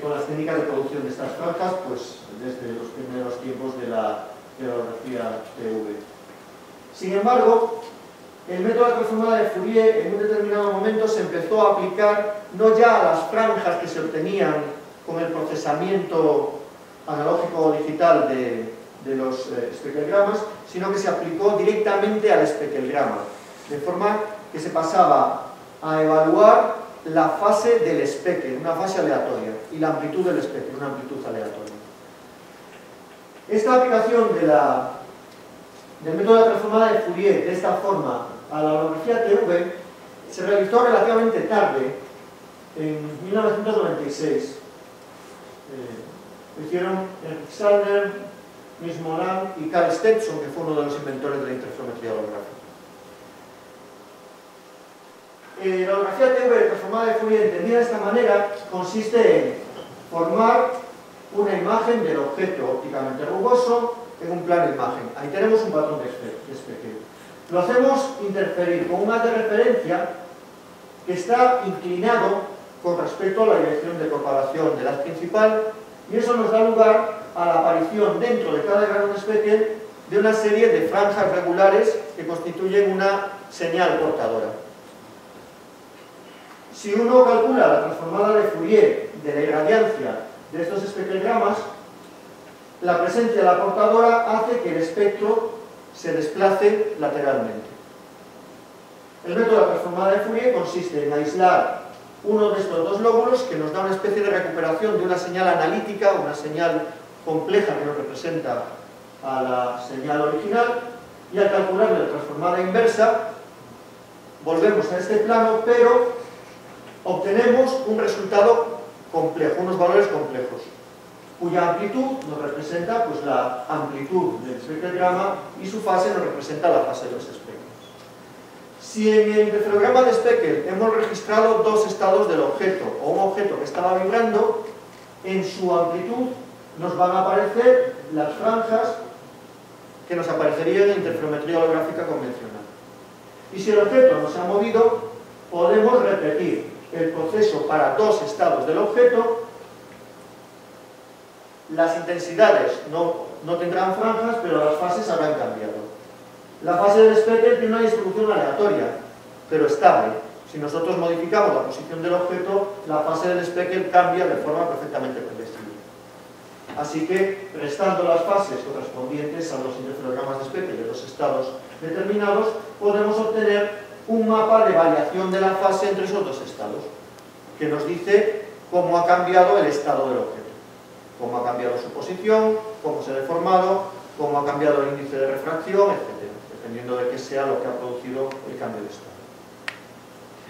con las técnicas de producción de estas franjas pues, desde los primeros tiempos de la holografía TV. Sin embargo, el método de transformada de Fourier en un determinado momento se empezó a aplicar no ya a las franjas que se obtenían con el procesamiento analógico o digital de los espectrogramas, sino que se aplicó directamente al espectrograma, de forma que se pasaba a evaluar la fase del espectro, una fase aleatoria, y la amplitud del espectro, una amplitud aleatoria. Esta aplicación del método de transformada de Fourier de esta forma a la holografía TV se realizó relativamente tarde, en 1996. Lo hicieron Eric Salner, Chris Moran y Carl Stetson, que fue uno de los inventores de la interferometría holográfica. La holografía TV transformada de Fourier, entendida de esta manera, consiste en formar una imagen del objeto ópticamente rugoso en un plano imagen. Ahí tenemos un patrón de espectro. Lo hacemos interferir con un haz de referencia que está inclinado con respecto a la dirección de propagación del haz principal, y eso nos da lugar a la aparición dentro de cada grano de Speckle de una serie de franjas regulares que constituyen una señal portadora. Si uno calcula la transformada de Fourier de la irradiancia de estos espectrogramas, la presencia de la portadora hace que el espectro se desplace lateralmente. El método de la transformada de Fourier consiste en aislar uno de estos dos lóbulos, que nos da una especie de recuperación de una señal analítica, una señal compleja que nos representa a la señal original, y al calcular la transformada inversa volvemos a este plano, pero obtenemos un resultado complejo, unos valores complejos, cuya amplitud nos representa pues, la amplitud del espectrograma, y su fase nos representa la fase de los espectros. Si en el interferograma de Speckle hemos registrado dos estados del objeto, o un objeto que estaba vibrando, en su amplitud nos van a aparecer las franjas que nos aparecerían en interferometría holográfica convencional. Y si el objeto no se ha movido, podemos repetir el proceso para dos estados del objeto. Las intensidades no tendrán franjas, pero las fases habrán cambiado. La fase del Speckle tiene una distribución aleatoria, pero estable. Si nosotros modificamos la posición del objeto, la fase del Speckle cambia de forma perfectamente predecible. Así que, restando las fases correspondientes a los interferogramas de Speckle de los estados determinados, podemos obtener un mapa de variación de la fase entre esos dos estados, que nos dice cómo ha cambiado el estado del objeto, cómo ha cambiado su posición, cómo se ha deformado, cómo ha cambiado el índice de refracción, etc., dependiendo de qué sea lo que ha producido el cambio de estado.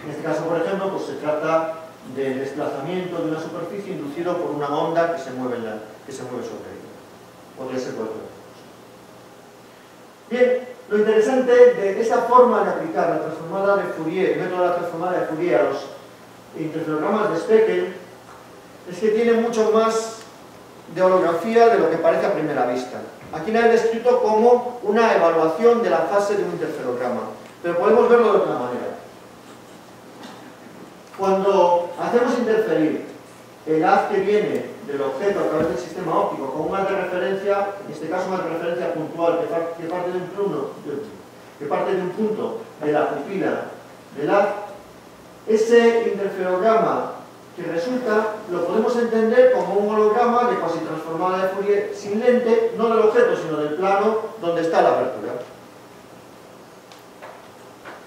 En este caso, por ejemplo, pues se trata del desplazamiento de una superficie inducido por una onda que se mueve sobre ella. Podría ser cualquier cosa. Bien, lo interesante de esta forma de aplicar la transformada de Fourier, el método de la transformada de Fourier a los interferogramas de Speckle, es que tiene mucho más de holografía de lo que parece a primera vista. Aquí la he descrito como una evaluación de la fase de un interferograma, pero podemos verlo de otra manera. Cuando hacemos interferir el haz que viene del objeto a través del sistema óptico con un haz de referencia, en este caso un haz de referencia puntual que parte de un punto de la pupila del haz, ese interferograma que resulta lo podemos entender como un holograma de cuasi transformada de Fourier sin lente, no del objeto sino del plano donde está la abertura.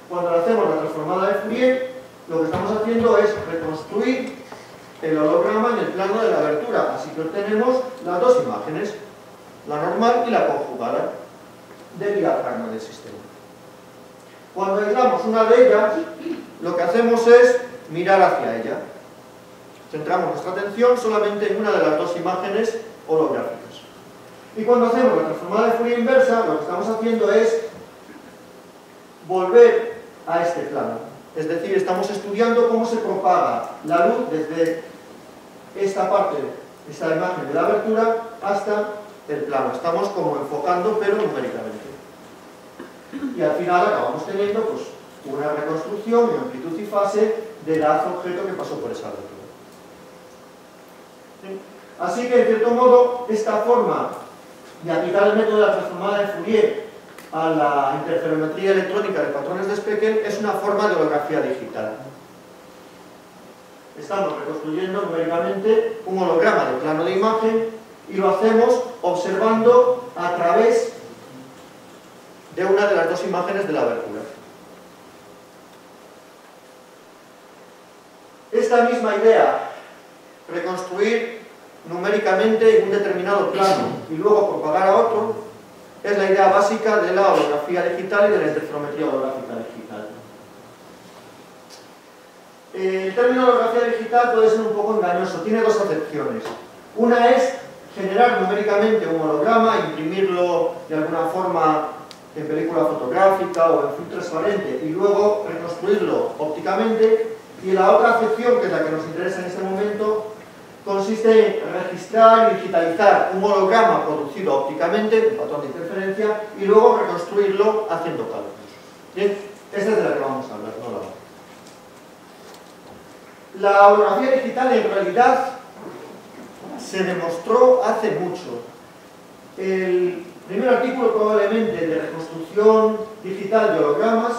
Cuando hacemos la transformada de Fourier, lo que estamos haciendo es reconstruir el holograma en el plano de la abertura, así que obtenemos las dos imágenes, la normal y la conjugada del diafragma del sistema. Cuando aislamos una de ellas, lo que hacemos es mirar hacia ella. Centramos nuestra atención solamente en una de las dos imágenes holográficas. Y cuando hacemos la transformada de Fourier inversa, lo que estamos haciendo es volver a este plano. Es decir, estamos estudiando cómo se propaga la luz desde esta parte, esta imagen de la abertura, hasta el plano. Estamos como enfocando, pero numéricamente. Y al final acabamos teniendo pues, una reconstrucción en amplitud y fase del haz objeto que pasó por esa abertura. ¿Sí? Así que, en cierto modo, esta forma de aplicar el método de la transformada de Fourier a la interferometría electrónica de patrones de Speckle es una forma de holografía digital. Estamos reconstruyendo numéricamente un holograma de plano de imagen y lo hacemos observando a través de una de las dos imágenes de la abertura. Esta misma idea, reconstruir numéricamente en un determinado plano y luego propagar a otro, es la idea básica de la holografía digital y de la interferometría holográfica digital. El término holografía digital puede ser un poco engañoso, tiene dos acepciones. Una es generar numéricamente un holograma, imprimirlo de alguna forma en película fotográfica o en film transparente y luego reconstruirlo ópticamente, y la otra acepción, que es la que nos interesa en este momento, consiste en registrar y digitalizar un holograma producido ópticamente, un patrón de interferencia, y luego reconstruirlo haciendo cálculos. Bien, esta es de la que vamos a hablar, no la otra. La holografía digital en realidad se demostró hace mucho. El primer artículo probablemente de reconstrucción digital de hologramas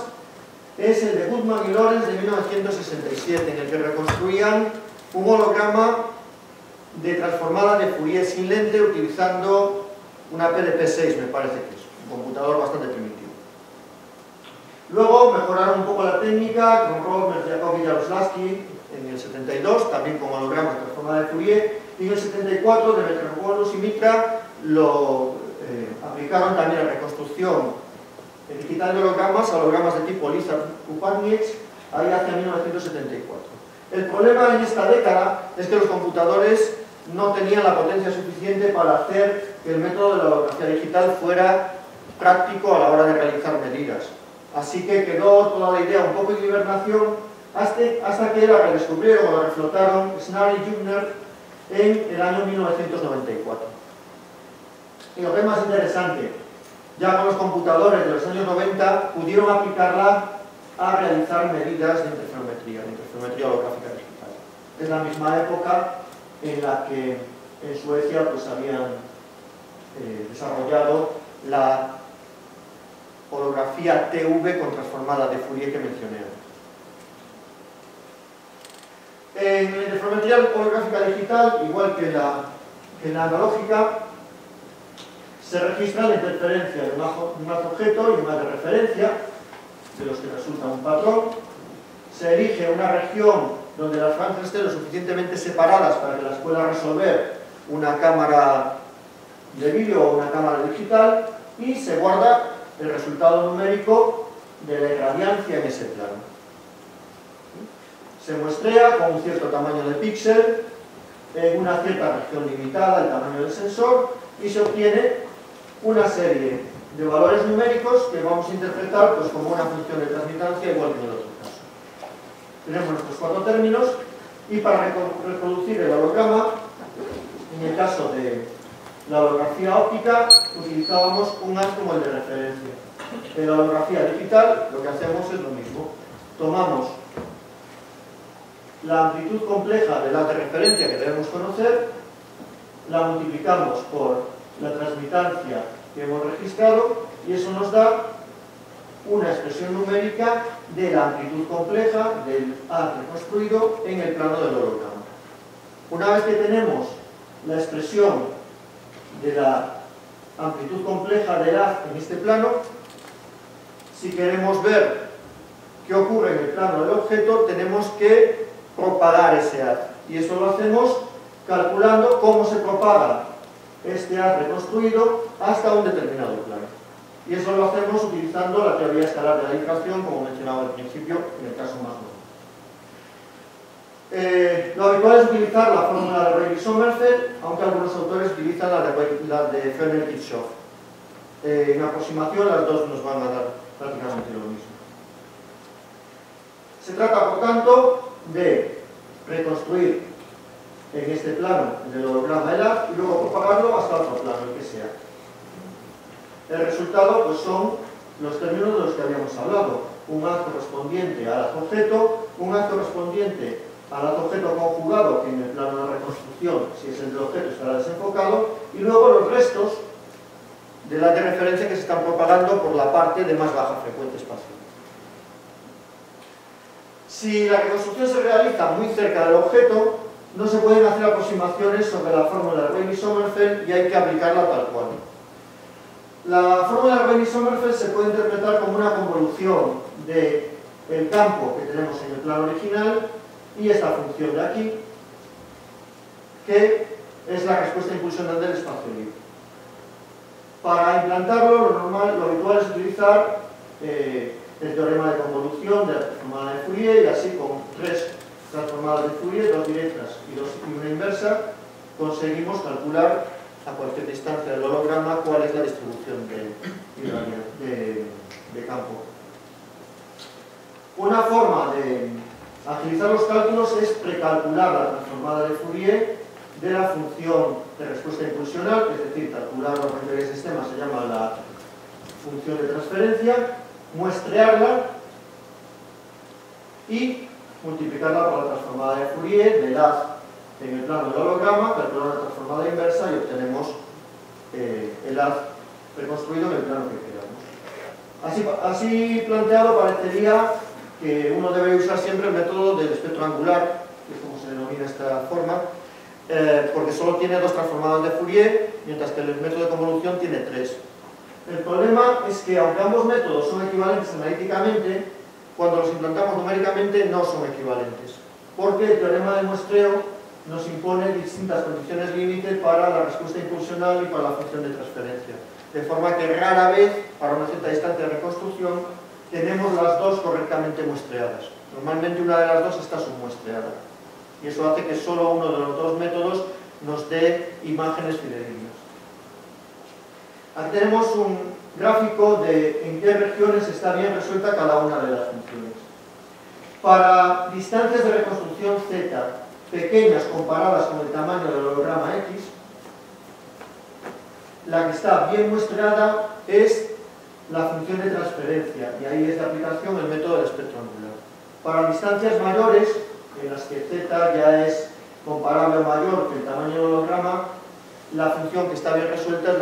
es el de Goodman y Lawrence de 1967, en el que reconstruían un holograma de transformada de Fourier sin lente utilizando una PDP-6, me parece que es un computador bastante primitivo. Luego mejoraron un poco la técnica con Rob, Merjakov y Jaroslawski en el 72, también con hologramas de transformada de Fourier, y en el 74 de Metropolis y Mitra lo aplicaron también a reconstrucción digital de hologramas a hologramas de tipo Lizard-Kupatnieks ahí hacia 1974. El problema en esta década es que los computadores no tenían la potencia suficiente para hacer que el método de la holografía digital fuera práctico a la hora de realizar medidas. Así que quedó toda la idea un poco en hibernación hasta que la redescubrieron o la reflotaron Snare y Jubner en el año 1994. Y lo que es más interesante, ya con los computadores de los años 90 pudieron aplicarla a realizar medidas de interferometría holográfica digital. Es la misma época en la que en Suecia pues habían desarrollado la holografía TV con transformada de Fourier que mencioné antes. En la interferometría holográfica digital, igual que en la analógica, se registra la interferencia de un haz objeto y un haz de referencia, de los que resulta un patrón. Se elige una región donde las franjas estén lo suficientemente separadas para que las pueda resolver una cámara de vídeo o una cámara digital, y se guarda el resultado numérico de la irradiancia en ese plano. Se muestrea con un cierto tamaño de píxel en una cierta región limitada, el tamaño del sensor, y se obtiene una serie de valores numéricos que vamos a interpretar pues, como una función de transmitancia igual que en el otro caso. Tenemos nuestros cuatro términos, y para reproducir el holograma, en el caso de la holografía óptica, utilizábamos un haz como el de referencia. En la holografía digital lo que hacemos es lo mismo. Tomamos la amplitud compleja del haz de referencia que debemos conocer, la multiplicamos por la transmitancia que hemos registrado, y eso nos da una expresión numérica de la amplitud compleja del haz reconstruido en el plano del holograma. Una vez que tenemos la expresión de la amplitud compleja del haz en este plano, si queremos ver qué ocurre en el plano del objeto, tenemos que propagar ese haz, y eso lo hacemos calculando cómo se propaga este haz reconstruido hasta un determinado plano. Y eso lo hacemos utilizando la teoría escalar de la difracción, como mencionaba al principio, en el caso más nuevo. Lo habitual es utilizar la fórmula de Rayleigh-Sommerfeld, aunque algunos autores utilizan la de Fresnel-Kirchhoff. En aproximación, las dos nos van a dar prácticamente lo mismo. Se trata, por tanto, de reconstruir en este plano del holograma el haz y luego propagarlo hasta otro plano, el que sea. El resultado pues, son los términos de los que habíamos hablado: un haz correspondiente al haz objeto, un haz correspondiente al haz objeto conjugado, que en el plano de reconstrucción, si es el del objeto, estará desenfocado, y luego los restos de la de referencia que se están propagando por la parte de más baja frecuencia espacial. Si la reconstrucción se realiza muy cerca del objeto, no se pueden hacer aproximaciones sobre la fórmula de Rayleigh-Sommerfeld y hay que aplicarla tal cual. La fórmula de Rayleigh-Sommerfeld se puede interpretar como una convolución del campo que tenemos en el plano original y esta función de aquí, que es la respuesta impulsional del espacio libre. Para implantarlo, lo habitual es utilizar el teorema de convolución de la transformada de Fourier, y así con tres transformadas de Fourier, dos directas y una inversa, conseguimos calcular a cualquier distancia del holograma cuál es la distribución de campo. Una forma de agilizar los cálculos es precalcular la transformada de Fourier de la función de respuesta impulsional, es decir, calcular los vectores de sistema se llama la función de transferencia. muestrearla y multiplicarla por la transformada de Fourier del haz en el plano del holograma, calcular la transformada inversa y obtenemos el haz reconstruido en el plano que queramos. Así planteado, parecería que uno debe usar siempre el método del espectro angular, que es como se denomina esta forma, porque solo tiene dos transformadas de Fourier, mientras que el método de convolución tiene tres. El problema es que, aunque ambos métodos son equivalentes analíticamente, cuando los implantamos numéricamente no son equivalentes, porque el teorema de muestreo nos impone distintas condiciones límite para la respuesta impulsional y para la función de transferencia. De forma que rara vez, para una cierta distancia de reconstrucción, tenemos las dos correctamente muestreadas. Normalmente una de las dos está submuestreada. Y eso hace que solo uno de los dos métodos nos dé imágenes fidedignas. Aquí tenemos un gráfico de en qué regiones está bien resuelta cada una de las funciones. Para distancias de reconstrucción z pequeñas comparadas con el tamaño del holograma X, la que está bien muestreada es la función de transferencia, y ahí es de aplicación el método del espectro angular. Para distancias mayores, en las que z ya es comparable o mayor que el tamaño del holograma, la función que está bien resuelta es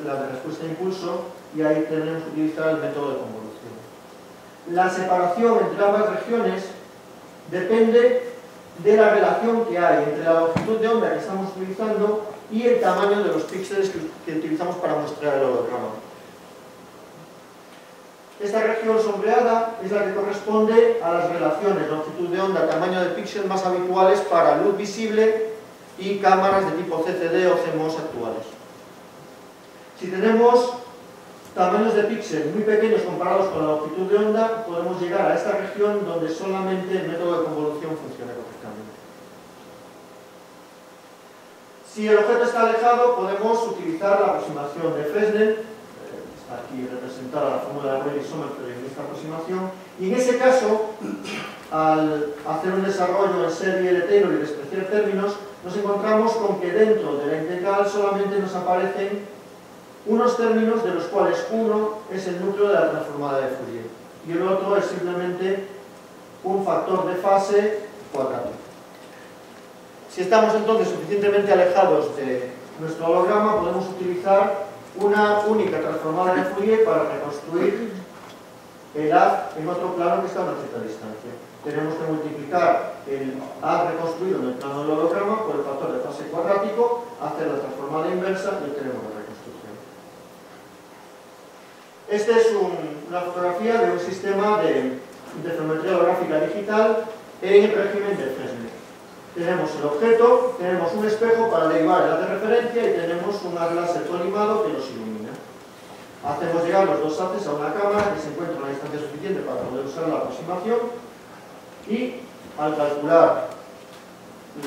la de respuesta a impulso, y ahí tenemos que utilizar el método de convolución. La separación entre ambas regiones depende de la relación que hay entre la longitud de onda que estamos utilizando y el tamaño de los píxeles que utilizamos para muestrear el holograma. Esta región sombreada es la que corresponde a las relaciones longitud de onda, tamaño de píxel más habituales para luz visible y cámaras de tipo CCD o CMOS actuales. Si tenemos tamaños de píxel muy pequeños comparados con la longitud de onda, podemos llegar a esta región donde solamente el método de convolución funciona correctamente. Si el objeto está alejado, podemos utilizar la aproximación de Fresnel, está aquí representada la fórmula de Rayleigh Sommerfeld en esta aproximación, y en ese caso, al hacer un desarrollo en serie de Taylor y despreciar términos, nos encontramos con que dentro de la integral solamente nos aparecen unos términos de los cuales uno es el núcleo de la transformada de Fourier y el otro es simplemente un factor de fase cuadrático. Si estamos entonces suficientemente alejados de nuestro holograma, podemos utilizar una única transformada de Fourier para reconstruir el haz en otro plano que está a una cierta distancia. Tenemos que multiplicar el haz reconstruido en el plano del holograma por el factor de fase cuadrático, hacer la transformada inversa y obtenemos la reconstrucción. Esta es una fotografía de un sistema de interferometría holográfica digital en el régimen de Fresnel. Tenemos el objeto, tenemos un espejo para derivar el haz de referencia y tenemos un haz láser colimado que los ilumina. Hacemos llegar los dos haces a una cámara que se encuentra a una distancia suficiente para poder usar la aproximación y al calcular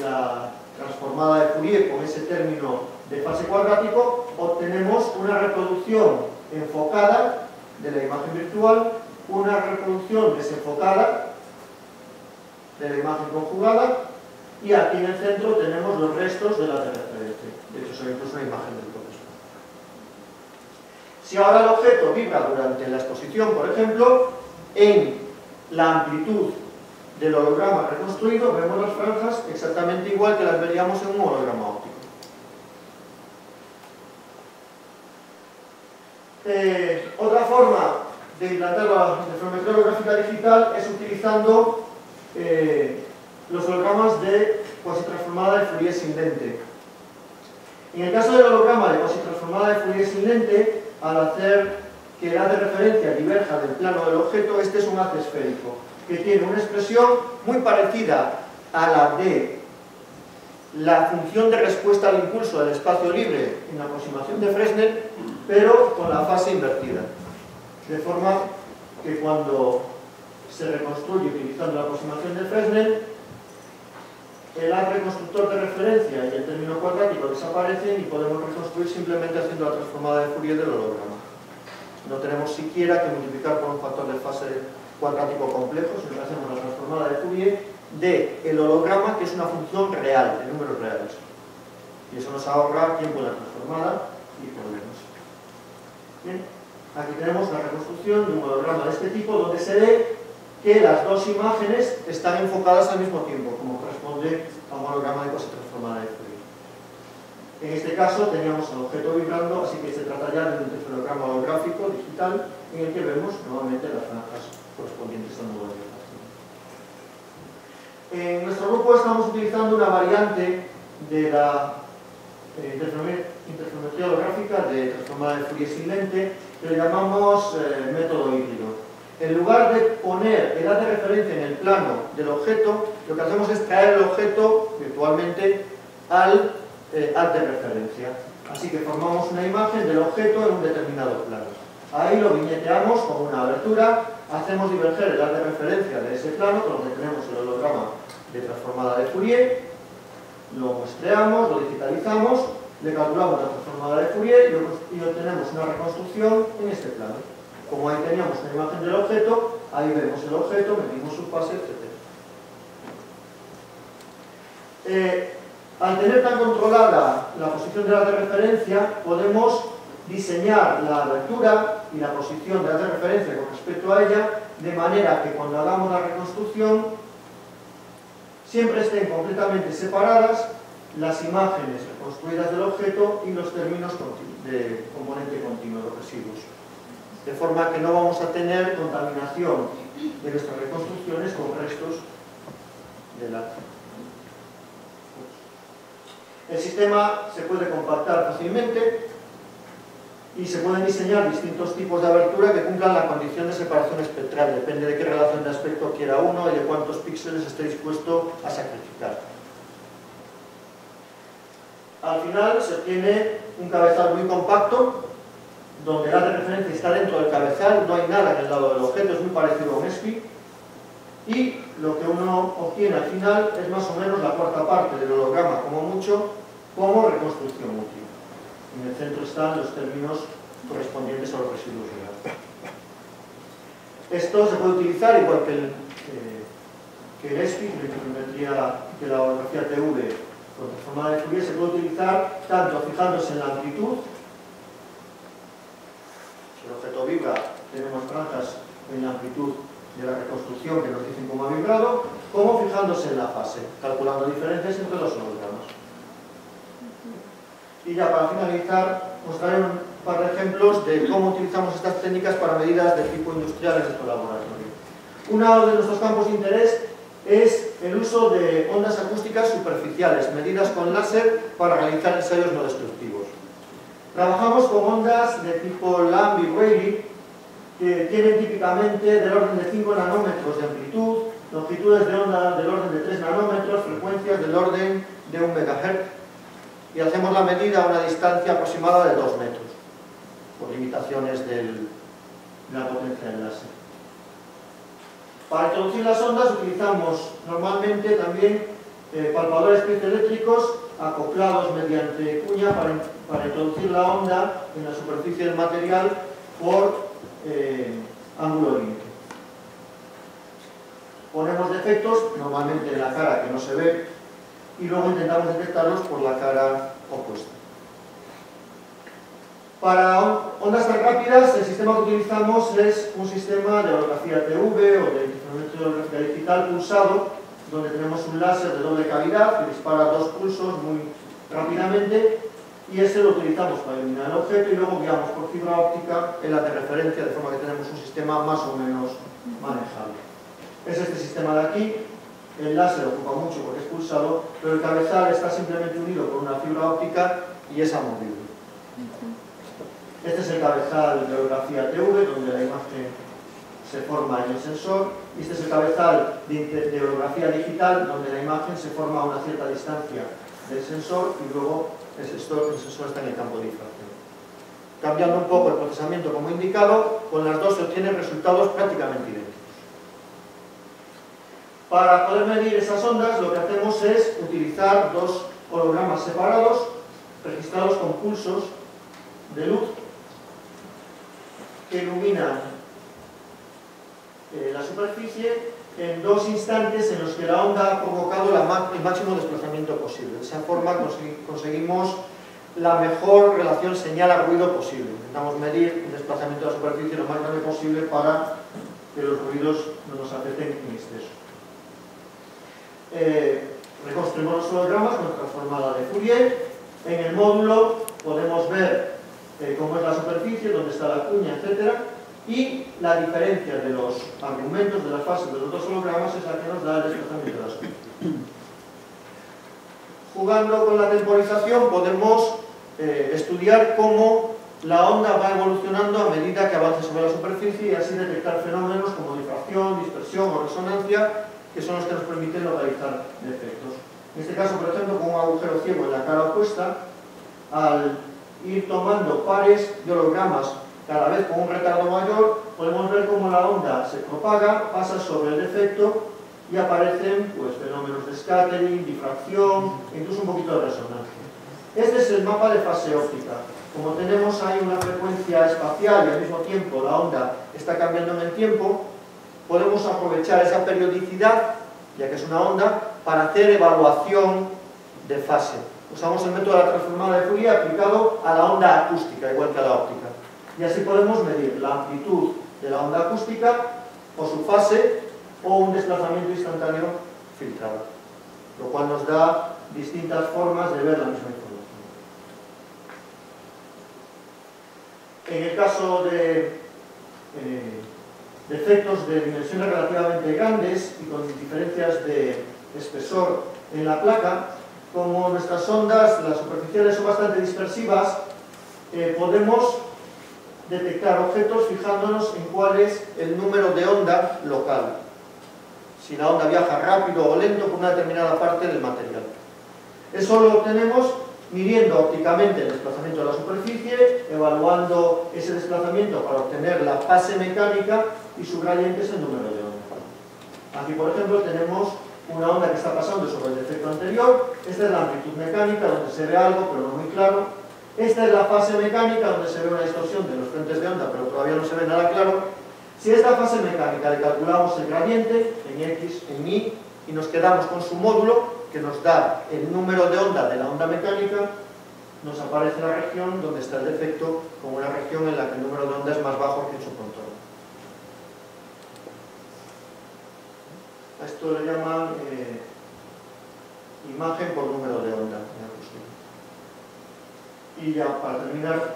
la transformada de Fourier con ese término de fase cuadrático, obtenemos una reproducción enfocada de la imagen virtual, una reproducción desenfocada de la imagen conjugada y aquí en el centro tenemos los restos de la de referencia. De hecho, son incluso una imagen del propio espejo. Si ahora el objeto vibra durante la exposición, por ejemplo, en la amplitud del holograma reconstruido, vemos las franjas exactamente igual que las veríamos en un holograma óptico. Otra forma de implantar la interferometría holográfica digital es utilizando los hologramas de cuasitransformada de Fourier sin lente. En el caso del holograma de cuasitransformada de Fourier sin lente, al hacer que el haz de referencia diverja del plano del objeto, este es un haz esférico, que tiene una expresión muy parecida a la de la función de respuesta al impulso del espacio libre en la aproximación de Fresnel, pero con la fase invertida. De forma que cuando se reconstruye utilizando la aproximación de Fresnel, el haz reconstructor de referencia y el término cuadrático desaparecen y podemos reconstruir simplemente haciendo la transformada de Fourier del holograma. No tenemos siquiera que multiplicar por un factor de fase cuadrático complejo, sino que hacemos la transformada de Fourier del holograma, que es una función real, de números reales. Y eso nos ahorra tiempo en la transformada y problemas. Bien. Aquí tenemos la reconstrucción de un holograma de este tipo donde se ve que las dos imágenes están enfocadas al mismo tiempo, como corresponde a un holograma de pose transformada de Fourier. En este caso teníamos el objeto vibrando, así que se trata ya de un interferograma holográfico digital en el que vemos nuevamente las franjas correspondientes al modo de vibración. En nuestro grupo estamos utilizando una variante de la interferometría holográfica de transformada de Fourier sin lente, que le llamamos método híbrido. En lugar de poner el haz de referencia en el plano del objeto, lo que hacemos es traer el objeto virtualmente al haz de referencia. Así que formamos una imagen del objeto en un determinado plano. Ahí lo viñeteamos con una abertura, hacemos diverger el haz de referencia de ese plano, con lo que tenemos el holograma de transformada de Fourier, lo muestreamos, lo digitalizamos, le calculamos la transformada de Fourier y obtenemos una reconstrucción en este plano. Como ahí teníamos una imagen del objeto, ahí vemos el objeto, medimos su fase, etc. Al tener tan controlada la posición de la de referencia, podemos diseñar la abertura y la posición de la de referencia con respecto a ella, de manera que cuando hagamos la reconstrucción siempre estén completamente separadas las imágenes reconstruidas del objeto y los términos de componente continuo, los residuos. De forma que no vamos a tener contaminación de nuestras reconstrucciones con restos del arte. El sistema se puede compactar fácilmente y se pueden diseñar distintos tipos de abertura que cumplan la condición de separación espectral. Depende de qué relación de aspecto quiera uno y de cuántos píxeles esté dispuesto a sacrificar. Al final se obtiene un cabezal muy compacto, donde el haz de referencia está dentro del cabezal, no hay nada en el lado del objeto, es muy parecido a un ESPI, y lo que uno obtiene al final es más o menos la cuarta parte del holograma, como mucho, como reconstrucción útil. En el centro están los términos correspondientes a los residuos de gas. Esto se puede utilizar igual que el ESPI, la interferometría de la holografía TV con transformada de Fourier, se puede utilizar tanto fijándose en la amplitud. Si el objeto vibra, tenemos franjas en la amplitud de la reconstrucción que nos dicen cómo ha vibrado, como fijándose en la fase, calculando diferencias entre los hologramas. Y ya para finalizar, mostraré un par de ejemplos de cómo utilizamos estas técnicas para medidas de tipo industrial en nuestro laboratorio. Uno de nuestros campos de interés es el uso de ondas acústicas superficiales, medidas con láser para realizar ensayos no destructivos. Trabajamos con ondas de tipo Lamb y Rayleigh, que tienen típicamente del orden de 5 nanómetros de amplitud, longitudes de onda del orden de 3 nanómetros, frecuencias del orden de 1 MHz, y hacemos la medida a una distancia aproximada de 2 metros, por limitaciones de la potencia del láser. Para introducir las ondas utilizamos normalmente también palpadores piezoeléctricos acoplados mediante cuña para introducir la onda en la superficie del material por ángulo límite. Ponemos defectos, normalmente en la cara que no se ve, y luego intentamos detectarlos por la cara opuesta. Para ondas tan rápidas, el sistema que utilizamos es un sistema de holografía TV o de interferometría holográfica digital pulsado, donde tenemos un láser de doble cavidad que dispara 2 pulsos muy rápidamente, y ese lo utilizamos para eliminar el objeto y luego guiamos por fibra óptica el haz de referencia, de forma que tenemos un sistema más o menos manejable. Es este sistema de aquí. El láser ocupa mucho porque es pulsado, pero el cabezal está simplemente unido por una fibra óptica y es amovible. Este es el cabezal de holografía TV, donde la imagen se forma en el sensor, y este es el cabezal de holografía digital, donde la imagen se forma a una cierta distancia del sensor y luego el sensor está en el campo de difracción. Cambiando un poco el procesamiento como indicado, con las dos se obtienen resultados prácticamente idénticos. Para poder medir esas ondas, lo que hacemos es utilizar 2 hologramas separados, registrados con pulsos de luz que iluminan la superficie en 2 instantes en los que la onda ha provocado el máximo desplazamiento posible. De esa forma conseguimos la mejor relación señal-ruido posible. Intentamos medir el desplazamiento de la superficie lo más grande posible para que los ruidos no nos afecten en exceso. Reconstruimos los hologramas con transformada de Fourier. En el módulo podemos ver cómo es la superficie, dónde está la cuña, etc. Y la diferencia de los argumentos de las fases de los dos hologramas es la que nos da el desplazamiento de la superficie. Jugando con la temporización podemos estudiar cómo la onda va evolucionando a medida que avanza sobre la superficie y así detectar fenómenos como difracción, dispersión o resonancia, que son los que nos permiten localizar defectos. En este caso, por ejemplo, con un agujero ciego en la cara opuesta, al ir tomando pares de hologramas cada vez con un retardo mayor, podemos ver cómo la onda se propaga, pasa sobre el defecto y aparecen pues, fenómenos de scattering, difracción e incluso un poquito de resonancia. Este es el mapa de fase óptica. Como tenemos ahí una frecuencia espacial y al mismo tiempo la onda está cambiando en el tiempo, podemos aprovechar esa periodicidad, ya que es una onda, para hacer evaluación de fase. Usamos el método de la transformada de Fourier aplicado a la onda acústica, igual que a la óptica. Y así podemos medir la amplitud de la onda acústica o su fase o un desplazamiento instantáneo filtrado, lo cual nos da distintas formas de ver la misma información. En el caso de efectos de dimensiones relativamente grandes y con diferencias de espesor en la placa, como nuestras ondas, las superficiales son bastante dispersivas, podemos detectar objetos fijándonos en cuál es el número de onda local. Si la onda viaja rápido o lento por una determinada parte del material. Eso lo obtenemos midiendo ópticamente el desplazamiento de la superficie, evaluando ese desplazamiento para obtener la fase mecánica y su gradiente es el número de onda. Aquí, por ejemplo, tenemos una onda que está pasando sobre el defecto anterior. Esta es la amplitud mecánica, donde se ve algo, pero no muy claro. Esta es la fase mecánica, donde se ve una distorsión de los frentes de onda, pero todavía no se ve nada claro. Si a esta fase mecánica le calculamos el gradiente, en X, en Y, y nos quedamos con su módulo, que nos da el número de onda de la onda mecánica, nos aparece la región donde está el defecto, como una región en la que el número de onda es más bajo que en su contorno. A esto le llaman imagen por número de onda en acústica. Y ya para terminar,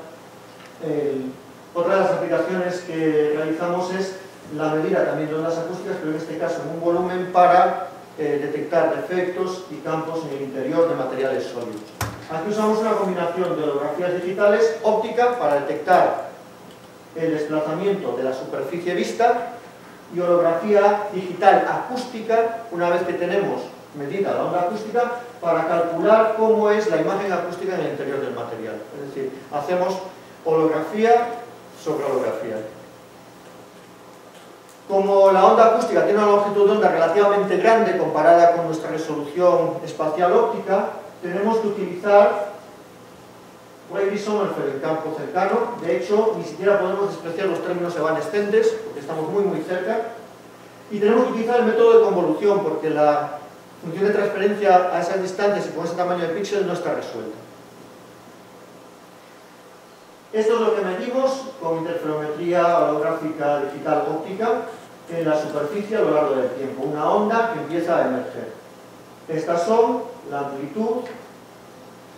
otra de las aplicaciones que realizamos es la medida también de ondas acústicas, pero en este caso en un volumen para detectar defectos y campos en el interior de materiales sólidos. Aquí usamos una combinación de holografías digitales, óptica para detectar el desplazamiento de la superficie vista, y holografía digital acústica, una vez que tenemos medida la onda acústica, para calcular cómo es la imagen acústica en el interior del material. Es decir, hacemos holografía sobre holografía. Como la onda acústica tiene una longitud de onda relativamente grande comparada con nuestra resolución espacial óptica, tenemos que utilizar Rayleigh-Sommerfeld en campo cercano. De hecho, ni siquiera podemos despreciar los términos evanescentes, porque estamos muy cerca. Y tenemos que utilizar el método de convolución, porque la función de transferencia a esas distancias y con ese tamaño de píxel no está resuelta. Esto es lo que medimos con interferometría holográfica digital óptica en la superficie a lo largo del tiempo. Una onda que empieza a emerger. Estas son la amplitud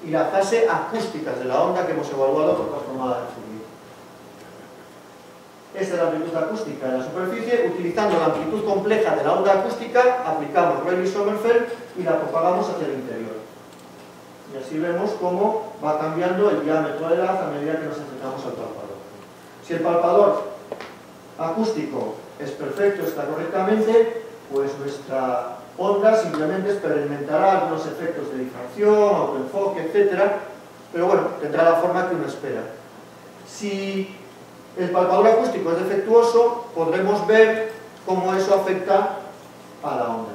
y la fase acústicas de la onda que hemos evaluado por transformada de Fourier. Esta es la amplitud acústica de la superficie. Utilizando la amplitud compleja de la onda acústica, aplicamos Rayleigh-Sommerfeld y la propagamos hacia el interior. Y así vemos cómo va cambiando el diámetro del haz a medida que nos acercamos al palpador. Si el palpador acústico es perfecto, está correctamente, pues nuestra onda simplemente experimentará algunos efectos de difracción, autoenfoque, etc. Pero bueno, tendrá la forma que uno espera. Si el palpador acústico es defectuoso, podremos ver cómo eso afecta a la onda.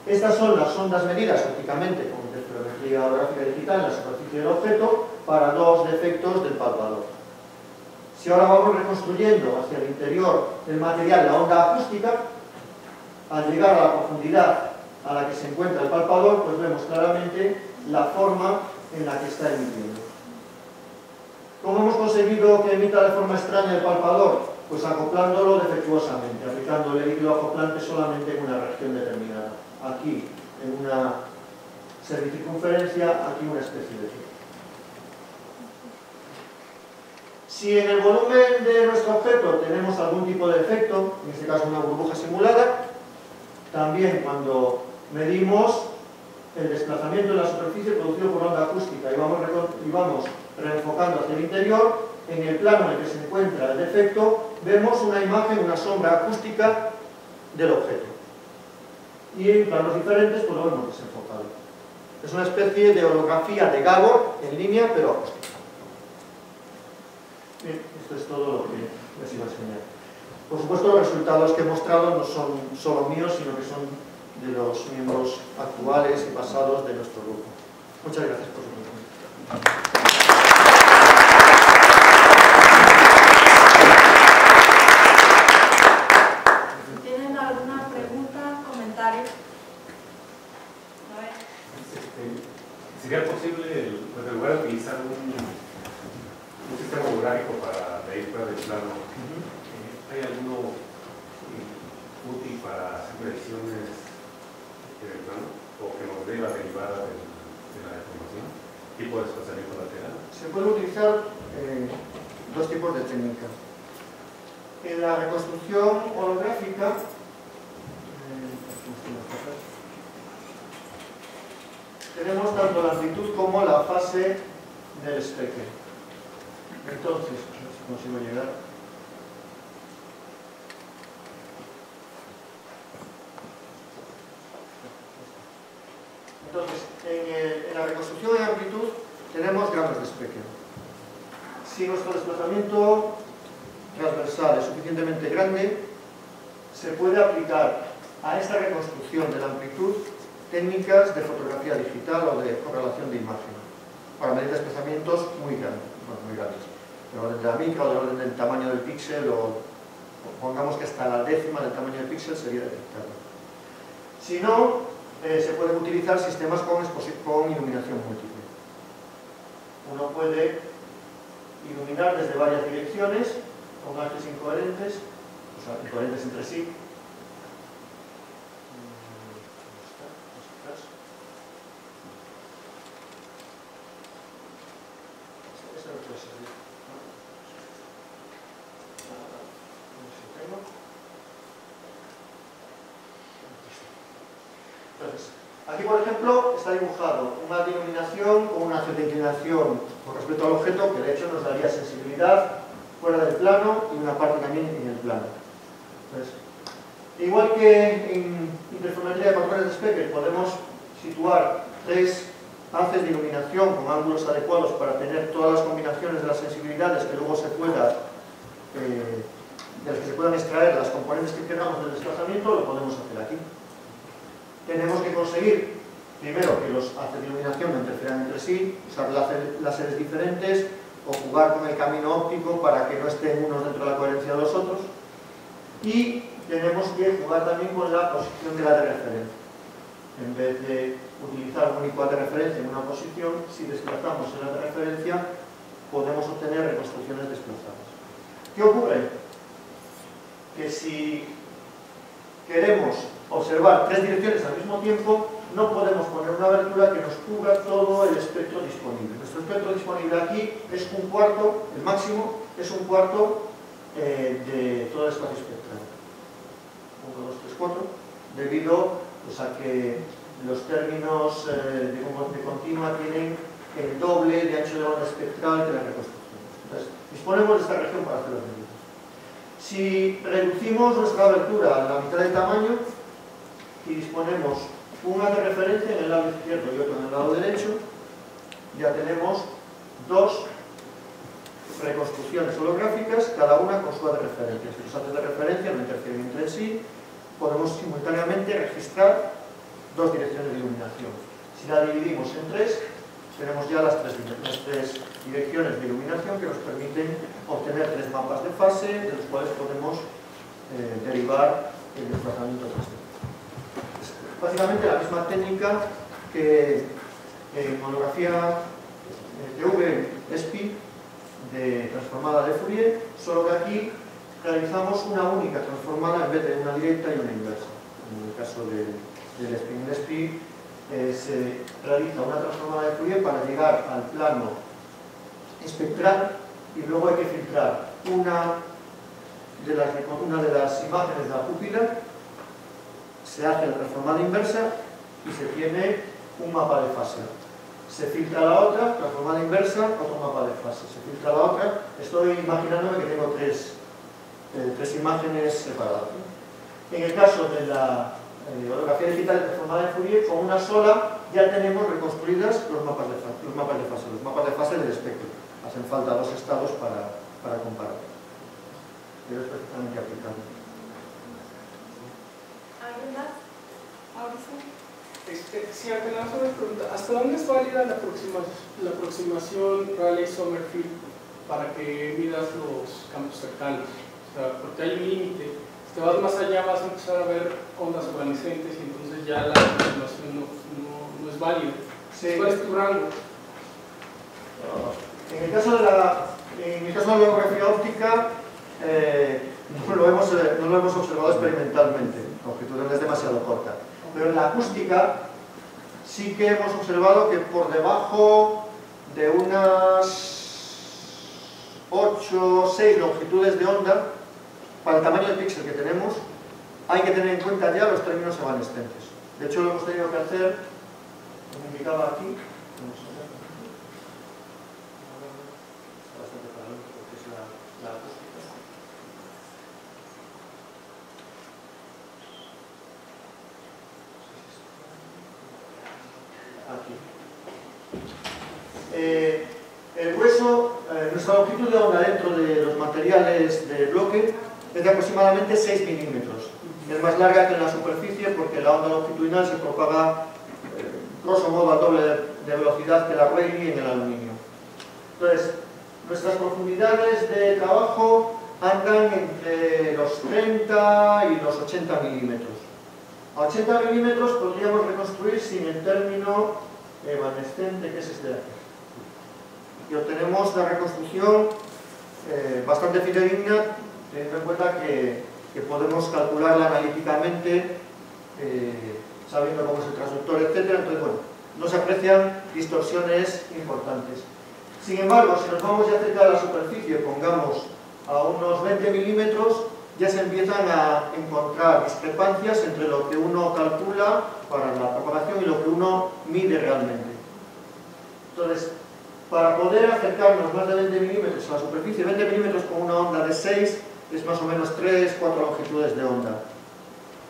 Estas son las ondas medidas ópticamente con interferometría holográfica digital en la superficie del objeto para dos defectos del palpador. Si ahora vamos reconstruyendo hacia el interior del material la onda acústica, al llegar a la profundidad a la que se encuentra el palpador, pues vemos claramente la forma en la que está emitiendo. conseguido que emita de forma extraña el palpador? Pues acoplándolo defectuosamente, aplicando el hilo acoplante solamente en una región determinada. Aquí, en una semicircunferencia, aquí una especie de círculo. Si en el volumen de nuestro objeto tenemos algún tipo de efecto, en este caso una burbuja simulada, también cuando medimos el desplazamiento de la superficie producido por onda acústica y vamos reenfocando hacia el interior, en el plano en el que se encuentra el defecto, vemos una imagen, una sombra acústica del objeto. Y en planos diferentes, pues lo vemos desenfocado. Es una especie de holografía de Gabor en línea, pero acústica. Bien, esto es todo lo que les iba a enseñar. Por supuesto, los resultados que he mostrado no son solo míos, sino que son de los miembros actuales y pasados de nuestro grupo. Muchas gracias por su atención. ¿Tienen alguna pregunta, comentario? A ver. ¿Sería posible, pues, en lugar de utilizar un sistema holográfico para medir fuera del plano, hay alguno útil para hacer predicciones en el plano o que nos dé la derivada de la deformación? ¿Tipo de desplazamiento lateral? Se puede utilizar dos tipos de técnica. En la reconstrucción holográfica, tenemos tanto la amplitud como la fase del espeque. Entonces, no sé si consigo llegar. Entonces, en la reconstrucción de amplitud tenemos grados de espeque. Si nuestro desplazamiento transversal es suficientemente grande, se puede aplicar a esta reconstrucción de la amplitud técnicas de fotografía digital o de correlación de imagen para medir desplazamientos muy grandes, de orden de la micra o de orden del tamaño del píxel, o pongamos que hasta la décima del tamaño del píxel sería detectable. Si no, se pueden utilizar sistemas con iluminación múltiple. Uno puede iluminar desde varias direcciones con haces incoherentes, o sea, incoherentes entre sí. Entonces, aquí por ejemplo está dibujado un haz de iluminación con una cierta inclinación con respecto al objeto que de hecho nos daría sensibilidad fuera del plano y una parte también en el plano. Entonces, igual que en interferometría de patrones de Speckle podemos situar tres haces de iluminación con ángulos adecuados para tener todas las combinaciones de las sensibilidades que luego se pueda de las que se puedan extraer las componentes que queramos del desplazamiento, lo podemos hacer aquí. Tenemos que conseguir primero que los haces de iluminación no interfieran entre sí, usar láseres diferentes o jugar con el camino óptico para que no estén unos dentro de la coherencia de los otros, y tenemos que jugar también con la posición de la de referencia. En vez de utilizar un único haz de referencia en una posición, si desplazamos el haz de referencia podemos obtener reconstrucciones desplazadas. ¿Qué ocurre? Que si queremos observar tres direcciones al mismo tiempo, no podemos poner una abertura que nos cubra todo el espectro disponible. Nuestro espectro disponible aquí es un cuarto, el máximo es un cuarto de todo el espacio espectral. 1, 2, 3, 4, debido pues, a que los términos de continua tienen el doble de ancho de banda espectral que la reconstrucción. Entonces, disponemos de esta región para hacer las medidas. Si reducimos nuestra abertura a la mitad del tamaño y disponemos una de referencia en el lado izquierdo y otro en el lado derecho, ya tenemos dos reconstrucciones holográficas, cada una con su haz de referencia. Si los haces de referencia no interfieren entre sí, podemos simultáneamente registrar dos direcciones de iluminación. Si la dividimos en tres, tenemos ya las tres direcciones de iluminación que nos permiten obtener tres mapas de fase, de los cuales podemos derivar el desplazamiento transversal. Básicamente la misma técnica que en holografía TV-SPI de transformada de Fourier, solo que aquí realizamos una única transformada en vez de una directa y una inversa. En el caso del spin. En el spin se realiza una transformada de Fourier para llegar al plano espectral y luego hay que filtrar una de las imágenes de la pupila, se hace la transformada inversa y se tiene un mapa de fase. Se filtra la otra, transformada inversa, otro mapa de fase. Se filtra la otra, estoy imaginándome que tengo tres imágenes separadas. En el caso de la holografía digital transformada de Fourier, con una sola ya tenemos reconstruidas los mapas de fase del espectro. Hacen falta dos estados para comparar. Pero es perfectamente aplicable. ¿Alguien más? Mauricio. Sí, apenas una pregunta. ¿Hasta dónde es válida la aproximación Rayleigh-Sommerfeld para que midas los campos cercanos? O sea, porque hay un límite. Si te vas más allá vas a empezar a ver ondas evanescentes y entonces ya la aproximación no es válida. Sí. ¿Cuál es tu rango? En el caso de la holografía óptica, no lo hemos observado experimentalmente, la longitud es demasiado corta. Pero en la acústica sí que hemos observado que por debajo de unas 8 o 6 longitudes de onda, para el tamaño de píxel que tenemos, hay que tener en cuenta ya los términos evanescentes. De hecho, lo hemos tenido que hacer, como indicaba aquí, bastante paralelo porque es la acústica. Aquí. El grueso, nuestra longitud de onda dentro de los materiales de bloque es de aproximadamente 6 milímetros. Es más larga que en la superficie porque la onda longitudinal se propaga grosso modo al doble de velocidad que la Rayleigh en el aluminio. Entonces, nuestras profundidades de trabajo andan entre los 30 y los 80 milímetros. A 80 milímetros podríamos reconstruir sin el término evanescente, que es este de aquí. Y obtenemos una reconstrucción bastante fidedigna, teniendo en cuenta que podemos calcularla analíticamente, sabiendo cómo es el transductor, etc. Entonces, bueno, no se aprecian distorsiones importantes. Sin embargo, si nos vamos ya cerca de la superficie, pongamos a unos 20 milímetros, ya se empiezan a encontrar discrepancias entre lo que uno calcula para la propagación y lo que uno mide realmente. Entonces, para poder acercarnos más de 20 milímetros a la superficie, 20 milímetros con una onda de 6 es más o menos 3-4 longitudes de onda.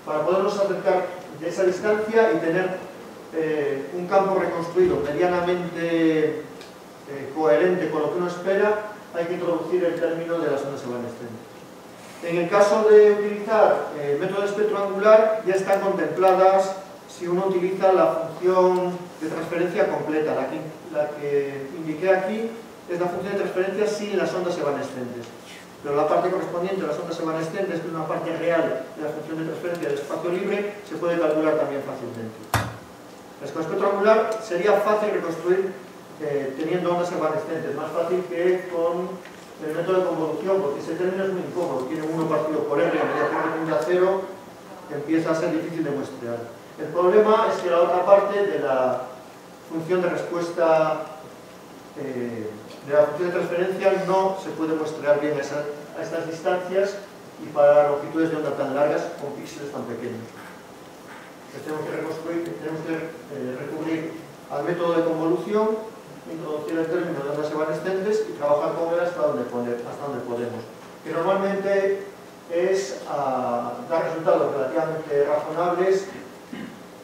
Para podernos acercar de esa distancia y tener un campo reconstruido medianamente coherente con lo que uno espera, hay que introducir el término de las ondas evanescentes. En el caso de utilizar el método de espectro angular, ya están contempladas si uno utiliza la función de transferencia completa. La que indiqué aquí es la función de transferencia sin las ondas evanescentes. Pero la parte correspondiente a las ondas evanescentes, que es una parte real de la función de transferencia del espacio libre, se puede calcular también fácilmente. Con el espectro angular sería fácil reconstruir teniendo ondas evanescentes, más fácil que con el método de convolución, porque ese término es muy incómodo, tiene uno partido por R, a medida que tiende a cero, empieza a ser difícil de muestrear. El problema es que la otra parte de la función de respuesta de la función de transferencia no se puede muestrear bien a estas distancias y para longitudes de onda tan largas con píxeles tan pequeños. Entonces tenemos que recurrir al método de convolución, introducir el término de ondas evanescentes y trabajar con él hasta donde podemos. Que normalmente es dar resultados relativamente razonables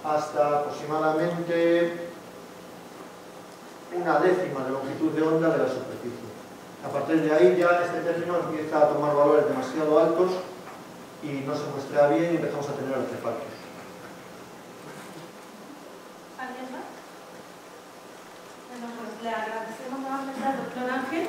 hasta aproximadamente una décima de longitud de onda de la superficie. A partir de ahí ya este término empieza a tomar valores demasiado altos y no se muestra bien y empezamos a tener artefactos. ¿Alguien más? Bueno, pues le agradecemos nuevamente al doctor Ángel.